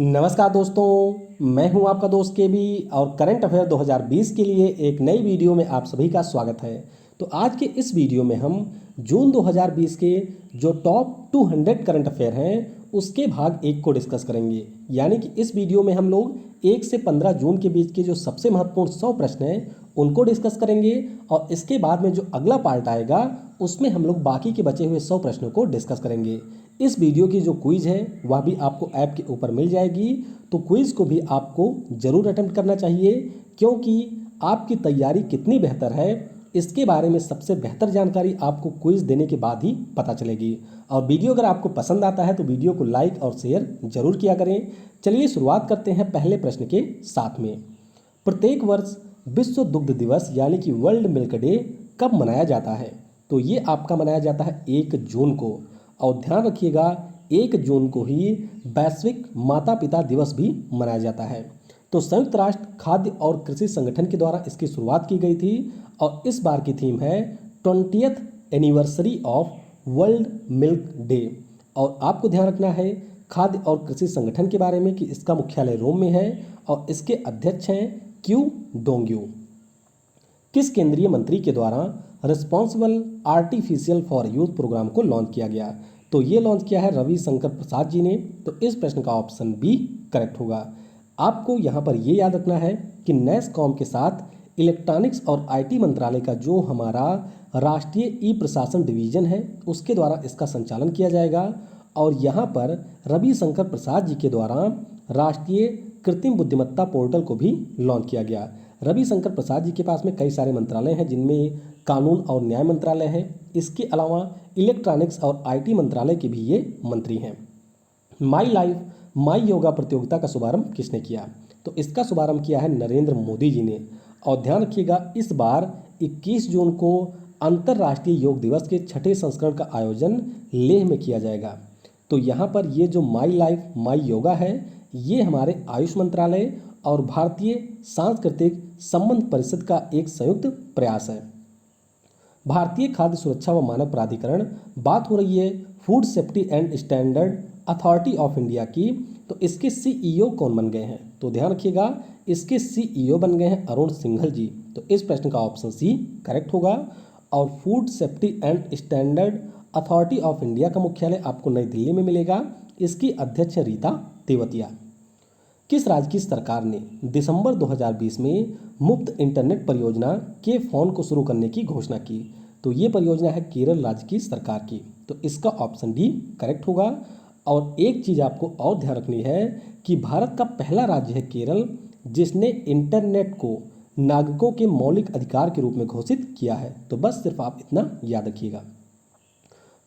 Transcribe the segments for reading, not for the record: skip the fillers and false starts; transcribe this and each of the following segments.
नमस्कार दोस्तों, मैं हूं आपका दोस्त के बी और करंट अफेयर 2020 के लिए एक नई वीडियो में आप सभी का स्वागत है। तो आज के इस वीडियो में हम जून 2020 के जो टॉप 200 करंट अफेयर हैं उसके भाग एक को डिस्कस करेंगे। यानी कि इस वीडियो में हम लोग 1 से 15 जून के बीच के जो सबसे महत्वपूर्ण 100 प्रश्न हैं उनको डिस्कस करेंगे और इसके बाद में जो अगला पार्ट आएगा उसमें हम लोग बाकी के बचे हुए 100 प्रश्नों को डिस्कस करेंगे। इस वीडियो की जो क्विज है वह भी आपको ऐप के ऊपर मिल जाएगी, तो क्विज को भी आपको ज़रूर अटेम्प्ट करना चाहिए, क्योंकि आपकी तैयारी कितनी बेहतर है इसके बारे में सबसे बेहतर जानकारी आपको क्विज देने के बाद ही पता चलेगी। और वीडियो अगर आपको पसंद आता है तो वीडियो को लाइक और शेयर जरूर किया करें। चलिए शुरुआत करते हैं पहले प्रश्न के साथ में। प्रत्येक वर्ष विश्व दुग्ध दिवस यानी कि वर्ल्ड मिल्क डे कब मनाया जाता है? तो ये आपका मनाया जाता है 1 जून को। और ध्यान रखिएगा 1 जून को ही वैश्विक माता पिता दिवस भी मनाया जाता है। तो संयुक्त राष्ट्र खाद्य और कृषि संगठन के द्वारा इसकी शुरुआत की गई थी और इस बार की थीम है 20th anniversary of world milk day. और आपको ध्यान रखना है खाद्य और कृषि संगठन के बारे में कि इसका मुख्यालय रोम में है और इसके अध्यक्ष हैं क्यू डोंग्यू। किस केंद्रीय मंत्री के द्वारा responsible artificial for youth programme को लॉन्च किया गया? तो ये लॉन्च किया है रविशंकर प्रसाद जी ने। तो इस प्रश्न का ऑप्शन बी करेक्ट होगा। आपको यहाँ पर ये याद रखना है कि नैसकॉम के साथ इलेक्ट्रॉनिक्स और आईटी मंत्रालय का जो हमारा राष्ट्रीय ई प्रशासन डिवीजन है उसके द्वारा इसका संचालन किया जाएगा। और यहाँ पर रविशंकर प्रसाद जी के द्वारा राष्ट्रीय कृत्रिम बुद्धिमत्ता पोर्टल को भी लॉन्च किया गया। रविशंकर प्रसाद जी के पास में कई सारे मंत्रालय हैं जिनमें कानून और न्याय मंत्रालय है। इसके अलावा इलेक्ट्रॉनिक्स और आईटी मंत्रालय के भी ये मंत्री हैं। माई लाइफ माई योगा प्रतियोगिता का शुभारंभ किसने किया? तो इसका शुभारंभ किया है नरेंद्र मोदी जी ने। और ध्यान रखिएगा इस बार 21 जून को अंतर्राष्ट्रीय योग दिवस के 6ठे संस्करण का आयोजन लेह में किया जाएगा। तो यहाँ पर ये जो माई लाइफ माई योगा है ये हमारे आयुष मंत्रालय और भारतीय सांस्कृतिक संबंध परिषद का एक संयुक्त प्रयास है। भारतीय खाद्य सुरक्षा व मानक प्राधिकरण, बात हो रही है food safety and standard authority of India की। तो इसके सीईओ कौन बन गए हैं? तो ध्यान रखिएगा इसके सीईओ बन गए हैं अरुण सिंघल जी। तो इस प्रश्न का ऑप्शन सी करेक्ट होगा। और food safety and standard authority of India का मुख्यालय आपको नई दिल्ली में मिलेगा। इसकी अध्यक्ष रीता तेवतिया। किस राज्य की सरकार ने दिसंबर 2020 में मुफ्त इंटरनेट परियोजना के फोन को शुरू करने की घोषणा की? तो ये परियोजना है केरल राज्य की सरकार की। तो इसका ऑप्शन डी करेक्ट होगा। और एक चीज़ आपको और ध्यान रखनी है कि भारत का पहला राज्य है केरल जिसने इंटरनेट को नागरिकों के मौलिक अधिकार के रूप में घोषित किया है। तो बस सिर्फ आप इतना याद रखिएगा।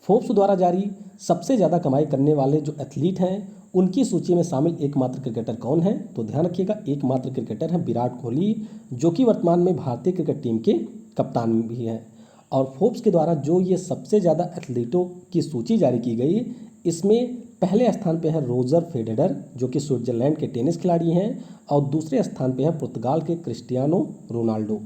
फोर्ब्स द्वारा जारी सबसे ज़्यादा कमाई करने वाले जो एथलीट हैं उनकी सूची में शामिल एकमात्र क्रिकेटर कौन है? तो ध्यान रखिएगा एकमात्र क्रिकेटर हैं विराट कोहली, जो कि वर्तमान में भारतीय क्रिकेट टीम के कप्तान भी हैं। और फोर्ब्स के द्वारा जो ये सबसे ज़्यादा एथलीटों की सूची जारी की गई इसमें पहले स्थान पे है रोजर फेडरर जो कि स्विट्जरलैंड के टेनिस खिलाड़ी हैं और दूसरे स्थान पे है पुर्तगाल के क्रिस्टियानो रोनाल्डो।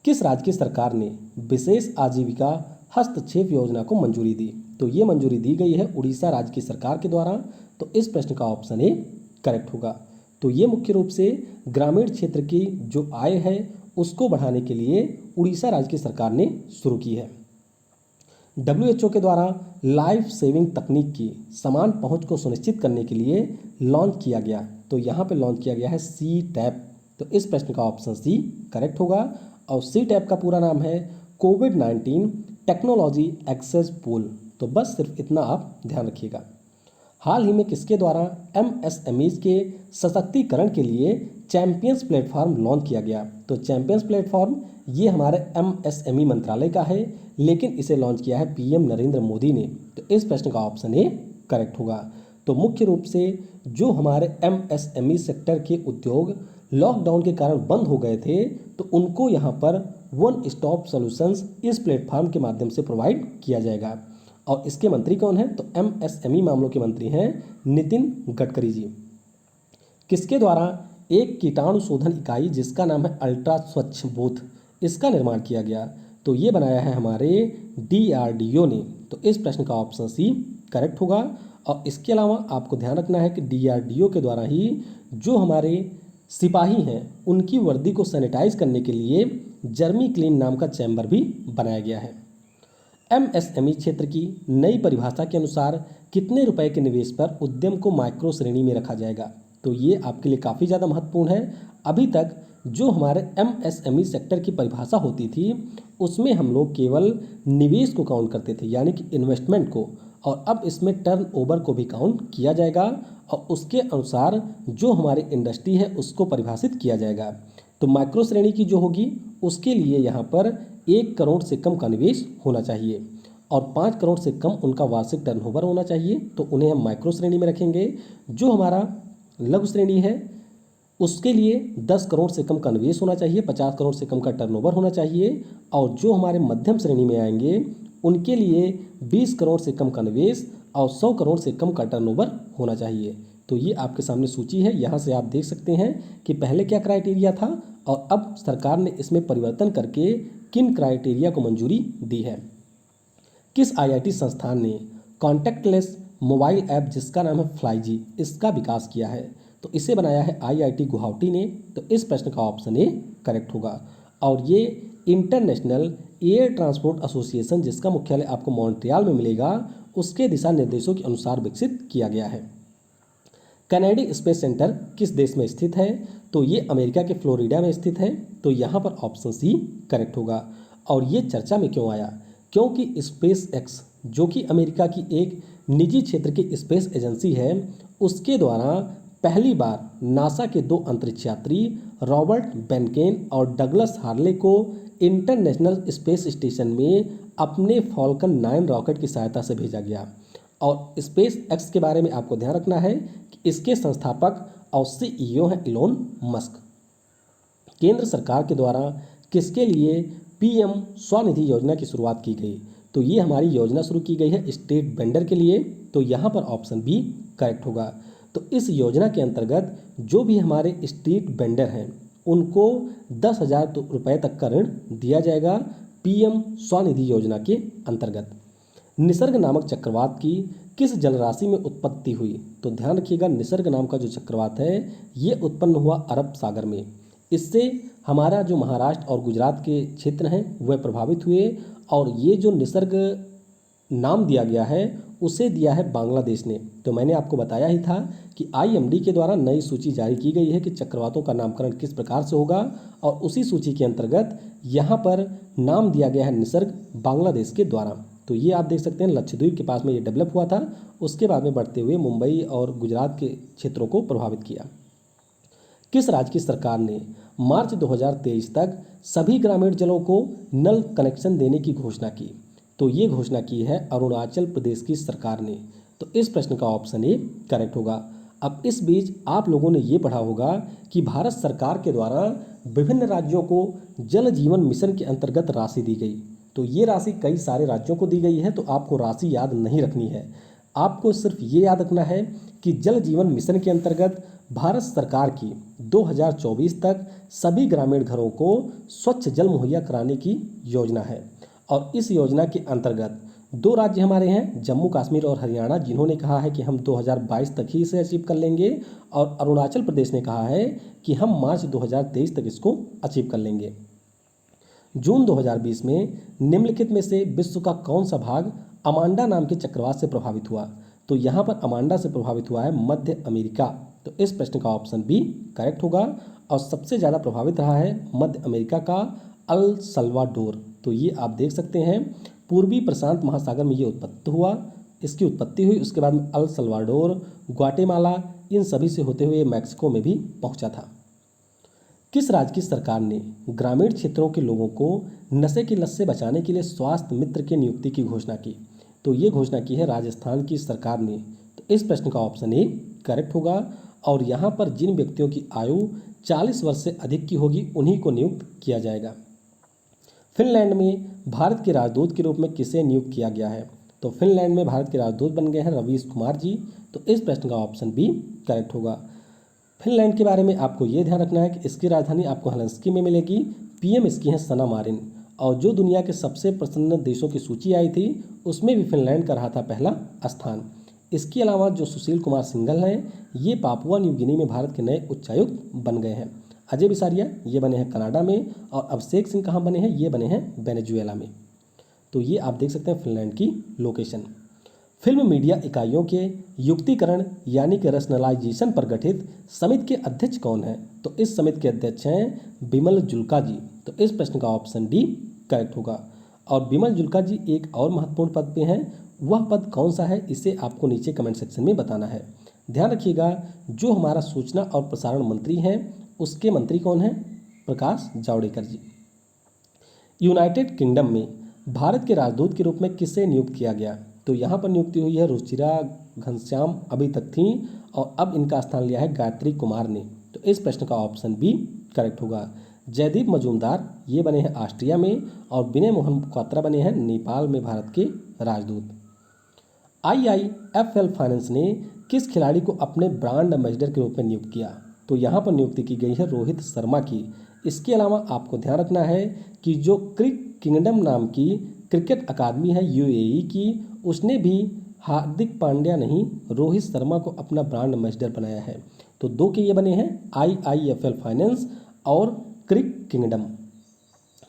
किस राज्य की सरकार ने विशेष आजीविका हस्तक्षेप योजना को मंजूरी दी? तो ये मंजूरी दी गई है उड़ीसा राज्य की सरकार के द्वारा। तो इस प्रश्न का ऑप्शन ए करेक्ट होगा। तो ये मुख्य रूप से ग्रामीण क्षेत्र की जो आय है उसको बढ़ाने के लिए उड़ीसा राज्य की सरकार ने शुरू की है। WHO के द्वारा लाइफ सेविंग तकनीक की समान पहुंच को सुनिश्चित करने के लिए लॉन्च किया गया। तो यहाँ पे लॉन्च किया गया है सी टैप। तो इस प्रश्न का ऑप्शन सी करेक्ट होगा। और सी टैप का पूरा नाम है कोविड-19 टेक्नोलॉजी एक्सेस पूल। तो बस सिर्फ इतना आप ध्यान रखिएगा। हाल ही में किसके द्वारा MSMEs के सशक्तिकरण के लिए चैंपियंस प्लेटफॉर्म लॉन्च किया गया? तो चैंपियंस प्लेटफॉर्म ये हमारे MSME मंत्रालय का है, लेकिन इसे लॉन्च किया है PM नरेंद्र मोदी ने। तो इस प्रश्न का ऑप्शन ए करेक्ट होगा। तो मुख्य रूप से जो हमारे MSME सेक्टर के उद्योग लॉकडाउन के कारण बंद हो गए थे तो उनको यहाँ पर वन स्टॉप सॉल्यूशंस इस प्लेटफॉर्म के माध्यम से प्रोवाइड किया जाएगा। और इसके मंत्री कौन हैं? तो MSME मामलों के मंत्री हैं नितिन गडकरी जी। किसके द्वारा एक कीटाणु शोधन इकाई जिसका नाम है अल्ट्रा स्वच्छ बूथ इसका निर्माण किया गया? तो ये बनाया है हमारे DRDO ने। तो इस प्रश्न का ऑप्शन सी करेक्ट होगा। और इसके अलावा आपको ध्यान रखना है कि DRDO के द्वारा ही जो हमारे सिपाही हैं उनकी वर्दी को सैनिटाइज करने के लिए जर्मी क्लीन नाम का चैम्बर भी बनाया गया है। MSME क्षेत्र की नई परिभाषा के अनुसार कितने रुपए के निवेश पर उद्यम को माइक्रो श्रेणी में रखा जाएगा? तो ये आपके लिए काफ़ी ज़्यादा महत्वपूर्ण है। अभी तक जो हमारे MSME सेक्टर की परिभाषा होती थी उसमें हम लोग केवल निवेश को काउंट करते थे, यानी कि इन्वेस्टमेंट को, और अब इसमें टर्नओवर को भी काउंट किया जाएगा और उसके अनुसार जो हमारी इंडस्ट्री है उसको परिभाषित किया जाएगा। तो माइक्रो श्रेणी की जो होगी उसके लिए यहाँ पर 1 करोड़ से कम का निवेश होना चाहिए और 5 करोड़ से कम उनका वार्षिक टर्नओवर होना चाहिए, तो उन्हें हम माइक्रो श्रेणी में रखेंगे। जो हमारा लघु श्रेणी है उसके लिए 10 करोड़ से कम का निवेश होना चाहिए, 50 करोड़ से कम का टर्नओवर होना चाहिए, और जो हमारे मध्यम श्रेणी में आएंगे उनके लिए 20 करोड़ से कम का निवेश और 100 करोड़ से कम का टर्नओवर होना चाहिए। तो ये आपके सामने सूची है, यहाँ से आप देख सकते हैं कि पहले क्या क्राइटेरिया था और अब सरकार ने इसमें परिवर्तन करके किन क्राइटेरिया को मंजूरी दी है। किस IIT संस्थान ने कॉन्टैक्टलेस मोबाइल ऐप जिसका नाम है फ्लाईजी इसका विकास किया है? तो इसे बनाया है IIT गुवाहाटी ने। तो इस प्रश्न का ऑप्शन ए करेक्ट होगा। और ये इंटरनेशनल एयर ट्रांसपोर्ट एसोसिएशन जिसका मुख्यालय आपको मॉन्ट्रियल में मिलेगा उसके दिशा निर्देशों के अनुसार विकसित किया गया है। कैनेडी स्पेस सेंटर किस देश में स्थित है? तो ये अमेरिका के फ्लोरिडा में स्थित है। तो यहाँ पर ऑप्शन सी करेक्ट होगा। और ये चर्चा में क्यों आया? क्योंकि स्पेस एक्स जो कि अमेरिका की एक निजी क्षेत्र की स्पेस एजेंसी है उसके द्वारा पहली बार नासा के 2 अंतरिक्ष यात्री रॉबर्ट बेनकेन और डगलस हार्ले को इंटरनेशनल स्पेस स्टेशन में अपने फॉल्कन 9 रॉकेट की सहायता से भेजा गया। और स्पेस एक्स के बारे में आपको ध्यान रखना है कि इसके संस्थापक और CEO हैं इलोन मस्क। केंद्र सरकार के द्वारा किसके लिए PM स्वनिधि योजना की शुरुआत की गई? तो ये हमारी योजना शुरू की गई है स्ट्रीट वेंडर के लिए। तो यहाँ पर ऑप्शन बी करेक्ट होगा। तो इस योजना के अंतर्गत जो भी हमारे स्ट्रीट वेंडर हैं उनको 10,000 रुपये तक का ऋण दिया जाएगा PM स्वनिधि योजना के अंतर्गत। निसर्ग नामक चक्रवात की किस जलराशि में उत्पत्ति हुई? तो ध्यान रखिएगा, निसर्ग नाम का जो चक्रवात है ये उत्पन्न हुआ अरब सागर में। इससे हमारा जो महाराष्ट्र और गुजरात के क्षेत्र हैं वह प्रभावित हुए और ये जो निसर्ग नाम दिया गया है उसे दिया है बांग्लादेश ने। तो मैंने आपको बताया ही था कि IMD के द्वारा नई सूची जारी की गई है कि चक्रवातों का नामकरण किस प्रकार से होगा और उसी सूची के अंतर्गत यहाँ पर नाम दिया गया है निसर्ग बांग्लादेश के द्वारा। तो ये आप देख सकते हैं लक्षद्वीप के पास में ये डेवलप हुआ था, उसके बाद में बढ़ते हुए मुंबई और गुजरात के क्षेत्रों को प्रभावित किया। किस राज्य की सरकार ने मार्च 2023 तक सभी ग्रामीण जलों को नल कनेक्शन देने की घोषणा की? तो ये घोषणा की है अरुणाचल प्रदेश की सरकार ने। तो इस प्रश्न का ऑप्शन ए करेक्ट होगा। अब इस बीच आप लोगों ने ये पढ़ा होगा कि भारत सरकार के द्वारा विभिन्न राज्यों को जल जीवन मिशन के अंतर्गत राशि दी गई। तो ये राशि कई सारे राज्यों को दी गई है, तो आपको राशि याद नहीं रखनी है। आपको सिर्फ ये याद रखना है कि जल जीवन मिशन के अंतर्गत भारत सरकार की 2024 तक सभी ग्रामीण घरों को स्वच्छ जल मुहैया कराने की योजना है। और इस योजना के अंतर्गत 2 राज्य हमारे हैं, जम्मू कश्मीर और हरियाणा, जिन्होंने कहा है कि हम 2022 तक ही इसे अचीव कर लेंगे, और अरुणाचल प्रदेश ने कहा है कि हम मार्च 2023 तक इसको अचीव कर लेंगे। जून 2020 में निम्नलिखित में से विश्व का कौन सा भाग अमांडा नाम के चक्रवात से प्रभावित हुआ? तो यहाँ पर अमांडा से प्रभावित हुआ है मध्य अमेरिका। तो इस प्रश्न का ऑप्शन बी करेक्ट होगा। और सबसे ज़्यादा प्रभावित रहा है मध्य अमेरिका का अल सल्वाडोर। तो ये आप देख सकते हैं पूर्वी प्रशांत महासागर में ये इसकी उत्पत्ति हुई। उसके बाद में अल सल्वाडोर, ग्वाटेमाला, इन सभी से होते हुए मैक्सिको में भी पहुंचा था। किस राज्य की सरकार ने ग्रामीण क्षेत्रों के लोगों को नशे की लत से बचाने के लिए स्वास्थ्य मित्र की नियुक्ति की घोषणा की? तो ये घोषणा की है राजस्थान की सरकार ने। तो इस प्रश्न का ऑप्शन ए करेक्ट होगा। और यहाँ पर जिन व्यक्तियों की आयु 40 वर्ष से अधिक की होगी उन्हीं को नियुक्त किया जाएगा। फिनलैंड में भारत के राजदूत के रूप में किसे नियुक्त किया गया है? तो फिनलैंड में भारत के राजदूत बन गए हैं रवीश कुमार जी। तो इस प्रश्न का ऑप्शन बी करेक्ट होगा। फिनलैंड के बारे में आपको ये ध्यान रखना है कि इसकी राजधानी आपको हेलसिंकी में मिलेगी। PM इसकी है सना मारिन। और जो दुनिया के सबसे प्रसन्न देशों की सूची आई थी उसमें भी फिनलैंड का रहा था पहला स्थान। इसके अलावा जो सुशील कुमार सिंघल हैं ये पापुआ न्यू गिनी में भारत के नए उच्चायुक्त बन गए हैं। अजय बिसारिया ये बने हैं कनाडा में, और अभिषेक सिंह कहाँ बने हैं, ये बने हैं वेनेजुएला में। तो ये आप देख सकते हैं फिनलैंड की लोकेशन। फिल्म मीडिया इकाइयों के युक्तिकरण यानी कि रैशनलाइजेशन पर गठित समिति के अध्यक्ष कौन हैं? तो इस समिति के अध्यक्ष हैं बिमल जुल्का जी। तो इस प्रश्न का ऑप्शन डी करेक्ट होगा। और बिमल जुल्का जी एक और महत्वपूर्ण पद पे हैं, वह पद कौन सा है इसे आपको नीचे कमेंट सेक्शन में बताना है। ध्यान रखिएगा, जो हमारा सूचना और प्रसारण मंत्री हैं उसके मंत्री कौन हैं? प्रकाश जावड़ेकर जी। यूनाइटेड किंगडम में भारत के राजदूत के रूप में किसे नियुक्त किया गया? तो यहाँ पर नियुक्ति हुई है रुचिरा घनश्याम, अभी तक थी, और अब इनका स्थान लिया है गायत्री कुमार ने। तो इस प्रश्न का ऑप्शन बी करेक्ट होगा। जयदीप मजूमदार ये बने हैं ऑस्ट्रिया में, और विनय मोहन क्वात्रा बने हैं नेपाल में भारत के राजदूत। IIFL फाइनेंस ने किस खिलाड़ी को अपने ब्रांड एम्बेसडर के रूप में नियुक्त किया? तो यहाँ पर नियुक्ति की गई है रोहित शर्मा की। इसके अलावा आपको ध्यान रखना है कि जो क्रिक किंगडम नाम की क्रिकेट अकादमी है UAE की, उसने भी हार्दिक पांड्या नहीं रोहित शर्मा को अपना ब्रांड एम्बेसडर बनाया है। तो दो के ये बने हैं IIFL फाइनेंस और क्रिक किंगडम।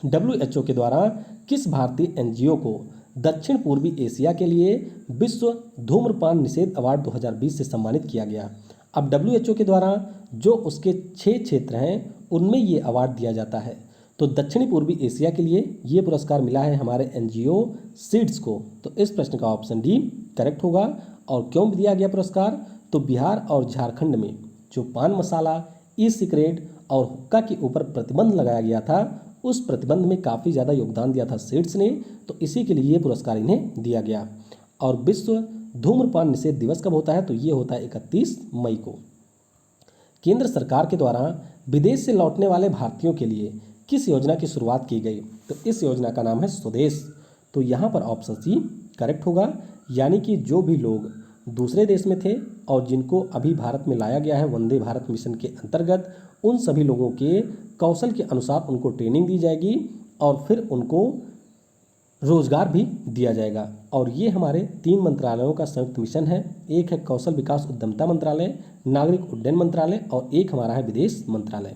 WHO के द्वारा किस भारतीय NGO को दक्षिण पूर्वी एशिया के लिए विश्व धूम्रपान निषेध अवार्ड 2020 से सम्मानित किया गया? अब WHO के द्वारा जो उसके 6 क्षेत्र हैं उनमें ये अवार्ड दिया जाता है। तो दक्षिणी पूर्वी एशिया के लिए ये पुरस्कार मिला है हमारे NGO सीड्स को। तो इस प्रश्न का ऑप्शन डी करेक्ट होगा। और क्यों दिया गया पुरस्कार? तो बिहार और झारखंड में जो पान मसाला, ई सिगरेट और हुक्का के ऊपर प्रतिबंध लगाया गया था, उस प्रतिबंध में काफ़ी ज़्यादा योगदान दिया था सीड्स ने, तो इसी के लिए ये पुरस्कार इन्हें दिया गया। और विश्व धूम्रपान निषेध दिवस कब होता है? तो ये होता है 31 मई को। केंद्र सरकार के द्वारा विदेश से लौटने वाले भारतीयों के लिए किस योजना की शुरुआत की गई? तो इस योजना का नाम है स्वदेश। तो यहाँ पर ऑप्शन सी करेक्ट होगा, यानी कि जो भी लोग दूसरे देश में थे और जिनको अभी भारत में लाया गया है वंदे भारत मिशन के अंतर्गत, उन सभी लोगों के कौशल के अनुसार उनको ट्रेनिंग दी जाएगी और फिर उनको रोजगार भी दिया जाएगा। और ये हमारे 3 मंत्रालयों का संयुक्त मिशन है। एक है कौशल विकास उद्यमिता मंत्रालय, नागरिक उड्डयन मंत्रालय, और एक हमारा है विदेश मंत्रालय।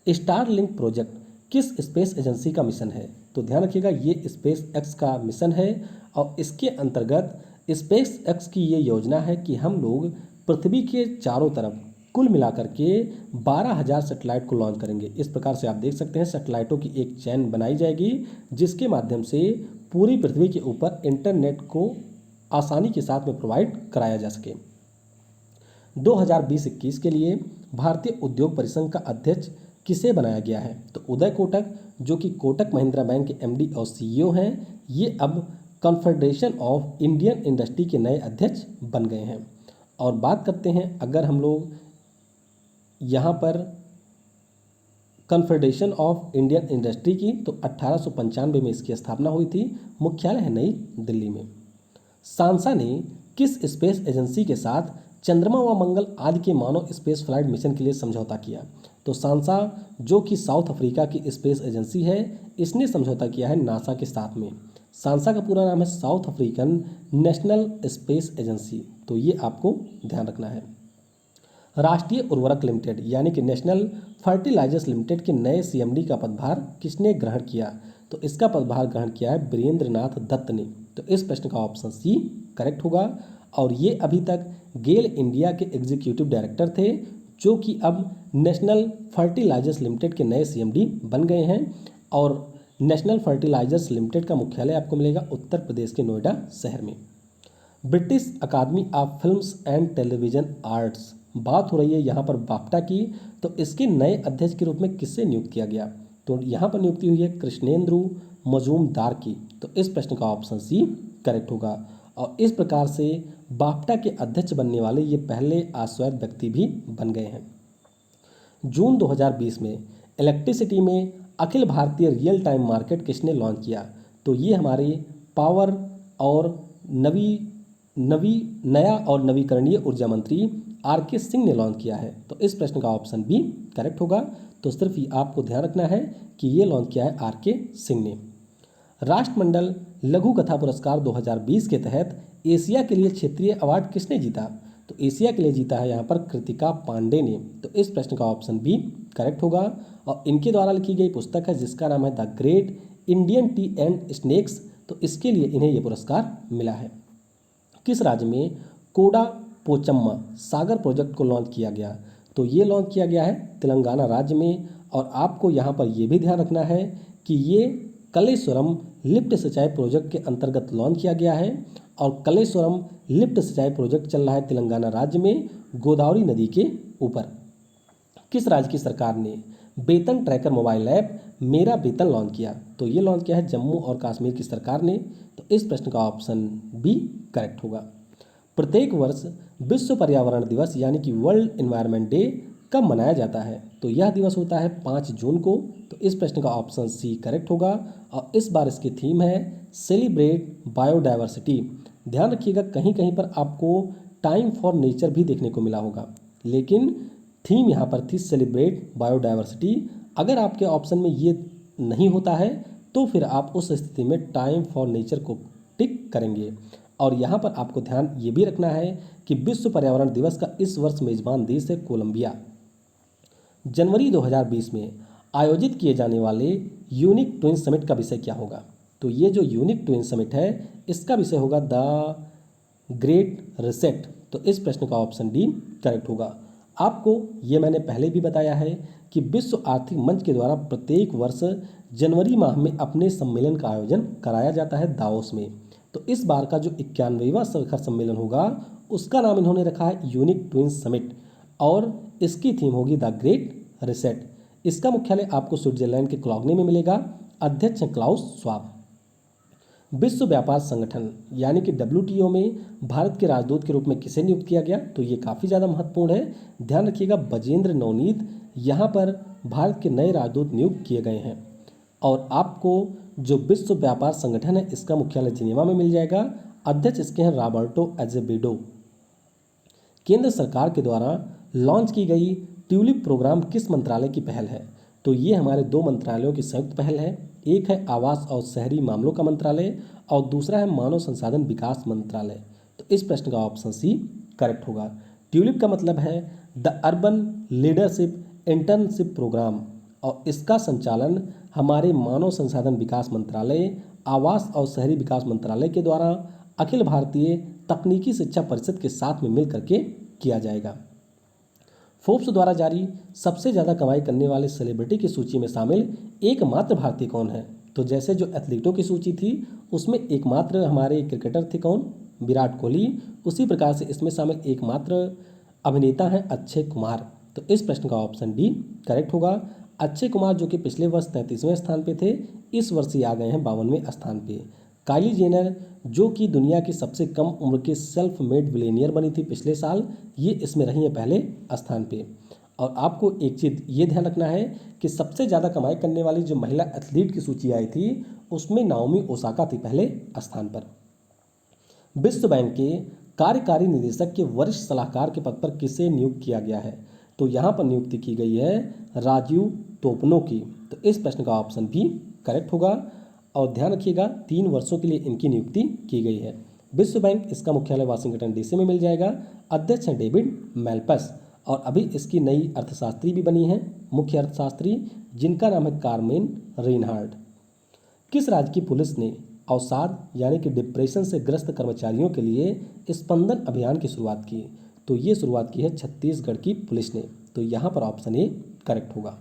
स्टारलिंक प्रोजेक्ट किस स्पेस एजेंसी का मिशन है? तो ध्यान रखिएगा, ये स्पेस एक्स का मिशन है, और इसके अंतर्गत स्पेस एक्स की ये योजना है कि हम लोग पृथ्वी के चारों तरफ कुल मिलाकर के 12,000 सैटेलाइट को लॉन्च करेंगे। इस प्रकार से आप देख सकते हैं सैटेलाइटों की एक चेन बनाई जाएगी, जिसके माध्यम से पूरी पृथ्वी के ऊपर इंटरनेट को आसानी के साथ में प्रोवाइड कराया जा सके। 2020-21 के लिए भारतीय उद्योग परिसंघ का अध्यक्ष किसे बनाया गया है? तो उदय कोटक, जो कि कोटक महिंद्रा बैंक के MD और CEO हैं, ये अब कॉन्फेडरेशन ऑफ इंडियन इंडस्ट्री के नए अध्यक्ष बन गए हैं। और बात करते हैं अगर हम लोग यहाँ पर कॉन्फेडरेशन ऑफ इंडियन इंडस्ट्री की, तो 1895 में इसकी स्थापना हुई थी। मुख्यालय है नई दिल्ली में। सांसा ने किस स्पेस एजेंसी के साथ चंद्रमा व मंगल आदि के मानव स्पेस फ्लाइट मिशन के लिए समझौता किया? तो सांसा, जो कि साउथ अफ्रीका की स्पेस एजेंसी है, इसने समझौता किया है नासा के साथ में। सांसा का पूरा नाम है south African national space agency. तो ये आपको ध्यान रखना है। राष्ट्रीय उर्वरक लिमिटेड यानी कि नेशनल फर्टिलाइजर्स लिमिटेड के नए CMD का पदभार किसने ग्रहण किया? तो इसका पदभार ग्रहण किया है वीरेंद्र नाथ दत्त ने। तो इस प्रश्न का ऑप्शन सी करेक्ट होगा। और ये अभी तक गेल इंडिया के एग्जीक्यूटिव डायरेक्टर थे, जो कि अब नेशनल फर्टिलाइजर्स लिमिटेड के नए CMD बन गए हैं। और नेशनल फर्टिलाइजर्स लिमिटेड का मुख्यालय आपको मिलेगा उत्तर प्रदेश के नोएडा शहर में। British academy of films and television arts, बात हो रही है यहाँ पर बाफ्टा की, तो इसके नए अध्यक्ष के रूप में किससे नियुक्त किया गया? तो यहाँ पर नियुक्ति हुई है कृष्णेंद्र मजूमदार की। तो इस प्रश्न का ऑप्शन सी करेक्ट होगा। और इस प्रकार से बाफ्टा के अध्यक्ष बनने वाले ये पहले आश्वस्त व्यक्ति भी बन गए हैं। जून 2020 में इलेक्ट्रिसिटी में Akhil Bharatiya real time market किसने लॉन्च किया? तो ये हमारे पावर और नया और नवीकरणीय ऊर्जा मंत्री RK सिंह ने लॉन्च किया है। तो इस प्रश्न का ऑप्शन बी करेक्ट होगा। तो सिर्फ आपको ध्यान रखना है कि ये लॉन्च किया है RK सिंह ने। राष्ट्रमंडल लघु कथा पुरस्कार 2020 के तहत एशिया के लिए क्षेत्रीय अवार्ड किसने जीता? तो एशिया के लिए जीता है यहाँ पर कृतिका पांडे ने। तो इस प्रश्न का ऑप्शन बी करेक्ट होगा। और इनके द्वारा लिखी गई पुस्तक है जिसका नाम है the great Indian T and snacks. तो इसके लिए इन्हें ये पुरस्कार मिला है। किस राज्य में कोडा पोचम्मा सागर प्रोजेक्ट को लॉन्च किया गया? तो ये लॉन्च किया गया है तेलंगाना राज्य में। और आपको यहाँ पर ये भी ध्यान रखना है कि ये कलेश्वरम लिफ्ट सिंचाई प्रोजेक्ट के अंतर्गत लॉन्च किया गया है। और कलेश्वरम लिफ्ट सिंचाई प्रोजेक्ट चल रहा है तेलंगाना राज्य में गोदावरी नदी के ऊपर। किस राज्य की सरकार ने वेतन ट्रैकर मोबाइल ऐप मेरा वेतन लॉन्च किया? तो ये लॉन्च किया है जम्मू और कश्मीर की सरकार ने। तो इस प्रश्न का ऑप्शन बी करेक्ट होगा। प्रत्येक वर्ष विश्व पर्यावरण दिवस यानी कि वर्ल्ड एनवायरनमेंट डे कब मनाया जाता है? तो यह दिवस होता है 5 जून को। तो इस प्रश्न का ऑप्शन सी करेक्ट होगा। और इस बार इसकी थीम है सेलिब्रेट बायोडाइवर्सिटी। ध्यान रखिएगा कहीं कहीं पर आपको टाइम फॉर नेचर भी देखने को मिला होगा, लेकिन थीम यहाँ पर थी सेलिब्रेट बायोडाइवर्सिटी। अगर आपके ऑप्शन में ये नहीं होता है तो फिर आप उस स्थिति में टाइम फॉर नेचर को टिक करेंगे। और यहाँ पर आपको ध्यान ये भी रखना है कि विश्व पर्यावरण दिवस का इस वर्ष मेजबान देश है कोलंबिया। जनवरी 2020 में आयोजित किए जाने वाले यूनिक ट्विन समिट का विषय क्या होगा? तो ये जो यूनिक ट्विन समिट है इसका विषय होगा द ग्रेट रिसेट। तो इस प्रश्न का ऑप्शन डी करेक्ट होगा। आपको ये मैंने पहले भी बताया है कि विश्व आर्थिक मंच के द्वारा प्रत्येक वर्ष जनवरी माह में अपने सम्मेलन का आयोजन कराया जाता है दावोस में। तो इस बार का जो 91वां शिखर सम्मेलन होगा उसका नाम इन्होंने रखा है यूनिक ट्विन समिट और इसकी थीम होगी द ग्रेट रिसेट। इसका मुख्यालय आपको स्विट्जरलैंड के क्लॉगने में मिलेगा। अध्यक्ष हैं क्लाउस श्वाब। विश्व व्यापार संगठन यानी कि WTO में भारत के राजदूत के रूप में किसे नियुक्त किया गया? तो ये काफ़ी ज़्यादा महत्वपूर्ण है। ध्यान रखिएगा बजेंद्र नवनीत यहाँ पर भारत के नए राजदूत नियुक्त किए गए हैं। और आपको जो विश्व व्यापार संगठन है इसका मुख्यालय जिनेवा में मिल जाएगा। अध्यक्ष इसके हैं रॉबर्टो एजेवेडो। केंद्र सरकार के द्वारा लॉन्च की गई ट्यूलिप प्रोग्राम किस मंत्रालय की पहल है? तो ये हमारे 2 मंत्रालयों की संयुक्त पहल है। एक है आवास और शहरी मामलों का मंत्रालय और दूसरा है मानव संसाधन विकास मंत्रालय। तो इस प्रश्न का ऑप्शन सी करेक्ट होगा। ट्यूलिप का मतलब है the urban leadership internship programme और इसका संचालन हमारे मानव संसाधन विकास मंत्रालय, आवास और शहरी विकास मंत्रालय के द्वारा अखिल भारतीय तकनीकी शिक्षा परिषद के साथ में मिल करके किया जाएगा। फोर्ब्स द्वारा जारी सबसे ज़्यादा कमाई करने वाले सेलिब्रिटी की सूची में शामिल एकमात्र भारतीय कौन है? तो जैसे जो एथलीटों की सूची थी उसमें एकमात्र हमारे क्रिकेटर थे कौन? विराट कोहली। उसी प्रकार से इसमें शामिल एकमात्र अभिनेता हैं अक्षय कुमार। तो इस प्रश्न का ऑप्शन डी करेक्ट होगा। अक्षय कुमार जो कि पिछले वर्ष 33वें स्थान पे थे, इस वर्ष ये आ गए हैं 52वें स्थान पे। काइली जेनर जो कि दुनिया की सबसे कम उम्र के सेल्फ मेड बिलियनियर बनी थी पिछले साल, ये इसमें रही है पहले स्थान पे। और आपको एक चीज़ ये ध्यान रखना है कि सबसे ज़्यादा कमाई करने वाली जो महिला एथलीट की सूची आई थी उसमें नाओमी ओसाका थी पहले स्थान पर। विश्व बैंक के कार्यकारी निदेशक के वरिष्ठ सलाहकार के पद पर किसे नियुक्त किया गया है? तो यहाँ पर नियुक्ति की गई है राजीव तोपनो की। तो इस प्रश्न का ऑप्शन भी करेक्ट होगा। और ध्यान रखिएगा 3 वर्षों के लिए इनकी नियुक्ति की गई है। विश्व बैंक इसका मुख्यालय वाशिंगटन DC में मिल जाएगा। अध्यक्ष हैं डेविड मैल्पस और अभी इसकी नई अर्थशास्त्री भी बनी है, मुख्य अर्थशास्त्री, जिनका नाम है कार्मेन रेनहार्ड। किस राज्य की पुलिस ने अवसाद यानी कि डिप्रेशन से ग्रस्त कर्मचारियों के लिए स्पंदन अभियान की शुरुआत की? तो ये शुरुआत की है छत्तीसगढ़ की पुलिस ने। तो यहाँ पर ऑप्शन ए करेक्ट होगा।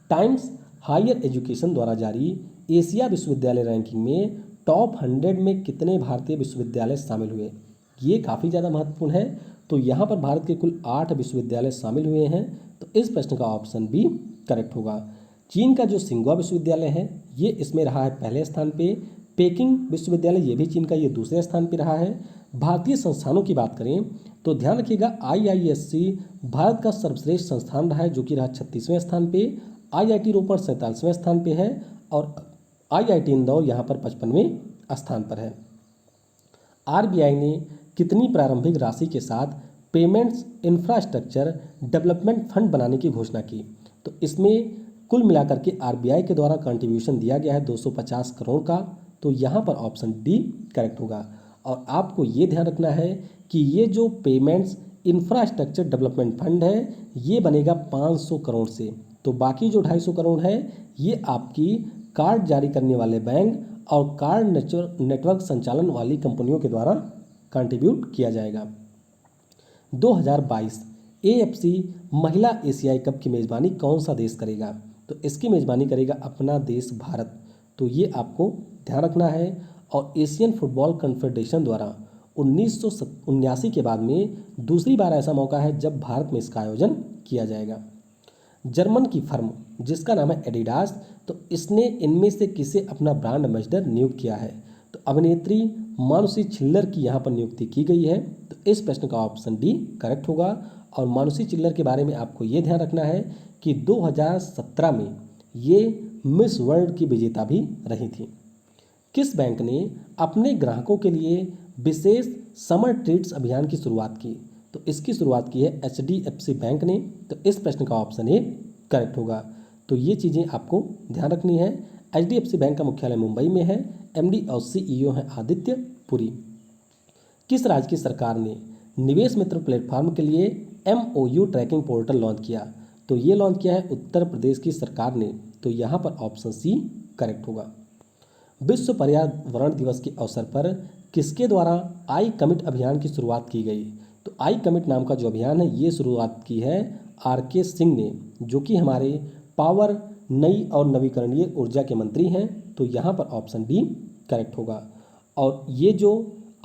टाइम्स हायर एजुकेशन द्वारा जारी एशिया विश्वविद्यालय रैंकिंग में टॉप 100 में कितने भारतीय विश्वविद्यालय शामिल हुए? ये काफ़ी ज़्यादा महत्वपूर्ण है। तो यहाँ पर भारत के कुल 8 विश्वविद्यालय शामिल हुए हैं। तो इस प्रश्न का ऑप्शन बी करेक्ट होगा। चीन का जो सिंघुआ विश्वविद्यालय है ये इसमें रहा है पहले स्थान पे। पेकिंग विश्वविद्यालय ये भी चीन का, ये दूसरे स्थान पे रहा है। भारतीय संस्थानों की बात करें तो ध्यान रखिएगा IISc भारत का सर्वश्रेष्ठ संस्थान रहा है जो कि रहा 36वें स्थान पे। IIT रोपड़ 47वें स्थान पे है और IIT इंदौर यहाँ पर 55वें स्थान पर है। RBI ने कितनी प्रारंभिक राशि के साथ पेमेंट्स इंफ्रास्ट्रक्चर डेवलपमेंट फंड बनाने की घोषणा की? तो इसमें कुल मिलाकर के RBI के द्वारा कंट्रीब्यूशन दिया गया है 250 करोड़ का। तो यहाँ पर ऑप्शन डी करेक्ट होगा। और आपको ये ध्यान रखना है कि ये जो पेमेंट्स इंफ्रास्ट्रक्चर डेवलपमेंट फंड है ये बनेगा 500 करोड़ से। तो बाकी जो 250 करोड़ है ये आपकी कार्ड जारी करने वाले बैंक और कार्ड नेटवर्क संचालन वाली कंपनियों के द्वारा कंट्रीब्यूट किया जाएगा। 2022 AFC महिला एशियाई कप की मेज़बानी कौन सा देश करेगा? तो इसकी मेज़बानी करेगा अपना देश भारत। तो ये आपको ध्यान रखना है। और एशियन फुटबॉल कॉन्फेडरेशन द्वारा 1979 के बाद में दूसरी बार ऐसा मौका है जब भारत में इसका आयोजन किया जाएगा। जर्मन की फर्म जिसका नाम है एडिडास, तो इसने इनमें से किसे अपना ब्रांड एम्बेसडर नियुक्त किया है? तो अभिनेत्री मानुषी छिल्लर की यहाँ पर नियुक्ति की गई है। तो इस प्रश्न का ऑप्शन डी करेक्ट होगा। और मानुषी छिल्लर के बारे में आपको ये ध्यान रखना है कि 2017 में ये मिस वर्ल्ड की विजेता भी रही थी। किस बैंक ने अपने ग्राहकों के लिए विशेष समर ट्रीट्स अभियान की शुरुआत की? तो इसकी शुरुआत की है HDFC बैंक ने। तो इस प्रश्न का ऑप्शन ए करेक्ट होगा। तो ये चीज़ें आपको ध्यान रखनी है। HDFC बैंक का मुख्यालय मुंबई में है। MD और CEO है आदित्य पुरी। किस राज्य की सरकार ने निवेश मित्र प्लेटफॉर्म के लिए MOU ट्रैकिंग पोर्टल लॉन्च किया? तो ये लॉन्च किया है उत्तर प्रदेश की सरकार ने। तो यहाँ पर ऑप्शन सी करेक्ट होगा। विश्व पर्यावरण दिवस के अवसर पर किसके द्वारा आई कमिट अभियान की शुरुआत की गई? तो आई कमिट नाम का जो अभियान है ये शुरुआत की है RK सिंह ने, जो कि हमारे पावर, नई और नवीकरणीय ऊर्जा के मंत्री हैं। तो यहाँ पर ऑप्शन डी करेक्ट होगा। और ये जो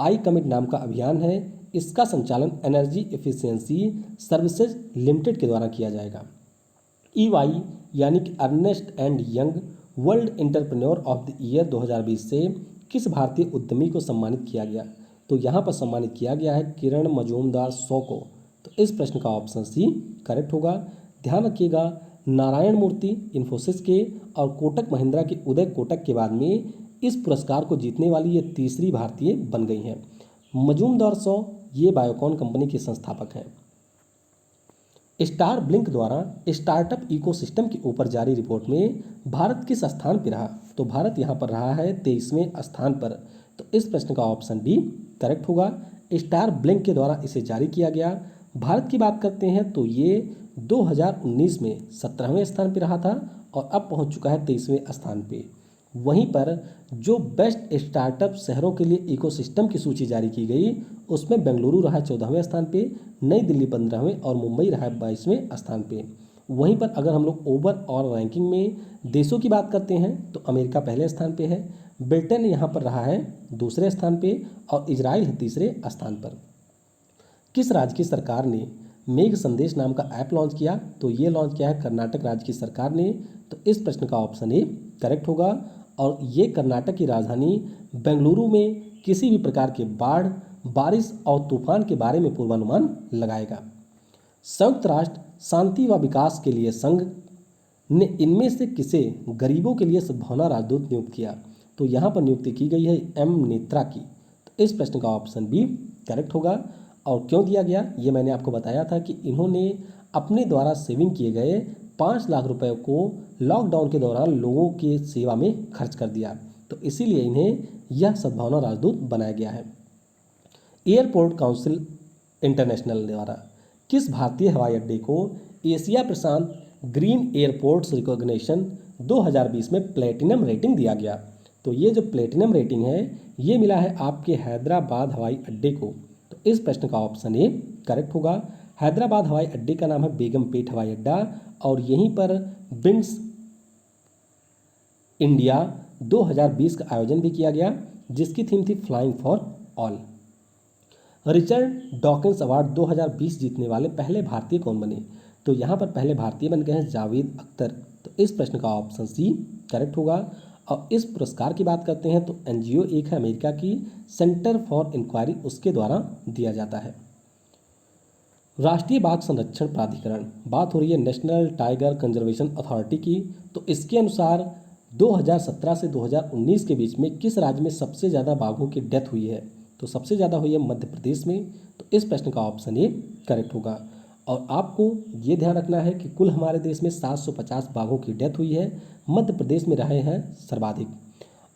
आई कमिट नाम का अभियान है इसका संचालन एनर्जी एफिशिएंसी सर्विसेज लिमिटेड के द्वारा किया जाएगा। EY यानी कि Ernst and Young world entrepreneur of the year 2020 से किस भारतीय उद्यमी को सम्मानित किया गया? तो यहाँ पर सम्मानित किया गया है किरण मजूमदार शॉ को। तो इस प्रश्न का ऑप्शन सी करेक्ट होगा। ध्यान रखिएगा, नारायण मूर्ति इन्फोसिस के और कोटक महिंद्रा के उदय कोटक के बाद में इस पुरस्कार को जीतने वाली ये तीसरी भारतीय बन गई हैं। मजूमदार शॉ ये बायोकॉन कंपनी के संस्थापक हैं। स्टार ब्लिंक द्वारा स्टार्टअप इकोसिस्टम के ऊपर जारी रिपोर्ट में भारत किस स्थान पर रहा? तो भारत यहाँ पर रहा है 23वें स्थान पर। तो इस प्रश्न का ऑप्शन डी करेक्ट होगा। स्टार ब्लिंक के द्वारा इसे जारी किया गया। भारत की बात करते हैं तो ये 2019 में 17वें स्थान पर रहा था और अब पहुँच चुका है 23वें स्थान पे। वहीं पर जो बेस्ट स्टार्टअप शहरों के लिए इकोसिस्टम की सूची जारी की गई उसमें बेंगलुरु रहा 14वें स्थान पे, नई दिल्ली 15वें और मुंबई रहा 22वें स्थान पे। वहीं पर अगर हम लोग ओवरऑल रैंकिंग में देशों की बात करते हैं तो अमेरिका पहले स्थान पे है, ब्रिटेन यहाँ पर रहा है दूसरे स्थान पे और इजराइल है तीसरे स्थान पर। किस राज्य की सरकार ने मेघ संदेश नाम का ऐप लॉन्च किया? तो ये लॉन्च किया है कर्नाटक राज्य की सरकार ने। तो इस प्रश्न का ऑप्शन ए करेक्ट होगा। और ये कर्नाटक की राजधानी बेंगलुरु में किसी भी प्रकार के बाढ़, बारिश और तूफान के बारे में पूर्वानुमान लगाएगा। संयुक्त राष्ट्र शांति व विकास के लिए संघ ने इनमें से किसे गरीबों के लिए सद्भावना राजदूत नियुक्त किया? तो यहाँ पर नियुक्ति की गई है M नेत्रा की। तो इस प्रश्न का ऑप्शन बी करेक्ट होगा। और क्यों दिया गया ये मैंने आपको बताया था कि इन्होंने अपने द्वारा सेविंग किए गए 5 लाख रुपए को लॉकडाउन के दौरान लोगों की सेवा में खर्च कर दिया। तो इसीलिए इन्हें यह सद्भावना राजदूत बनाया गया है। एयरपोर्ट काउंसिल इंटरनेशनल द्वारा किस भारतीय हवाई अड्डे को एशिया प्रशांत ग्रीन एयरपोर्ट्स रिकॉग्निशन 2020 में प्लेटिनम रेटिंग दिया गया? तो ये जो प्लेटिनम रेटिंग है ये मिला है आपके हैदराबाद हवाई अड्डे को। तो इस प्रश्न का ऑप्शन ए करेक्ट होगा। हैदराबाद हवाई अड्डे का नाम है बेगमपेट हवाई अड्डा और यहीं पर विंग्स इंडिया 2020 का आयोजन भी किया गया जिसकी थीम थी flying for all. Richard Dawkins award 2020 जीतने वाले पहले भारतीय कौन बने? तो यहाँ पर पहले भारतीय बन गए हैं जावेद अख्तर। तो इस प्रश्न का ऑप्शन सी करेक्ट होगा। और इस पुरस्कार की बात करते हैं तो NGO एक है अमेरिका की, सेंटर फॉर इंक्वायरी उसके द्वारा दिया जाता है। राष्ट्रीय बाघ संरक्षण प्राधिकरण, बात हो रही है नेशनल टाइगर कंजर्वेशन अथॉरिटी की। तो इसके अनुसार 2017 से 2019 के बीच में किस राज्य में सबसे ज़्यादा बाघों की डेथ हुई है? तो सबसे ज़्यादा हुई है मध्य प्रदेश में। तो इस प्रश्न का ऑप्शन ए करेक्ट होगा। और आपको ये ध्यान रखना है कि कुल हमारे देश में 750 बाघों की डेथ हुई है, मध्य प्रदेश में रहे हैं सर्वाधिक।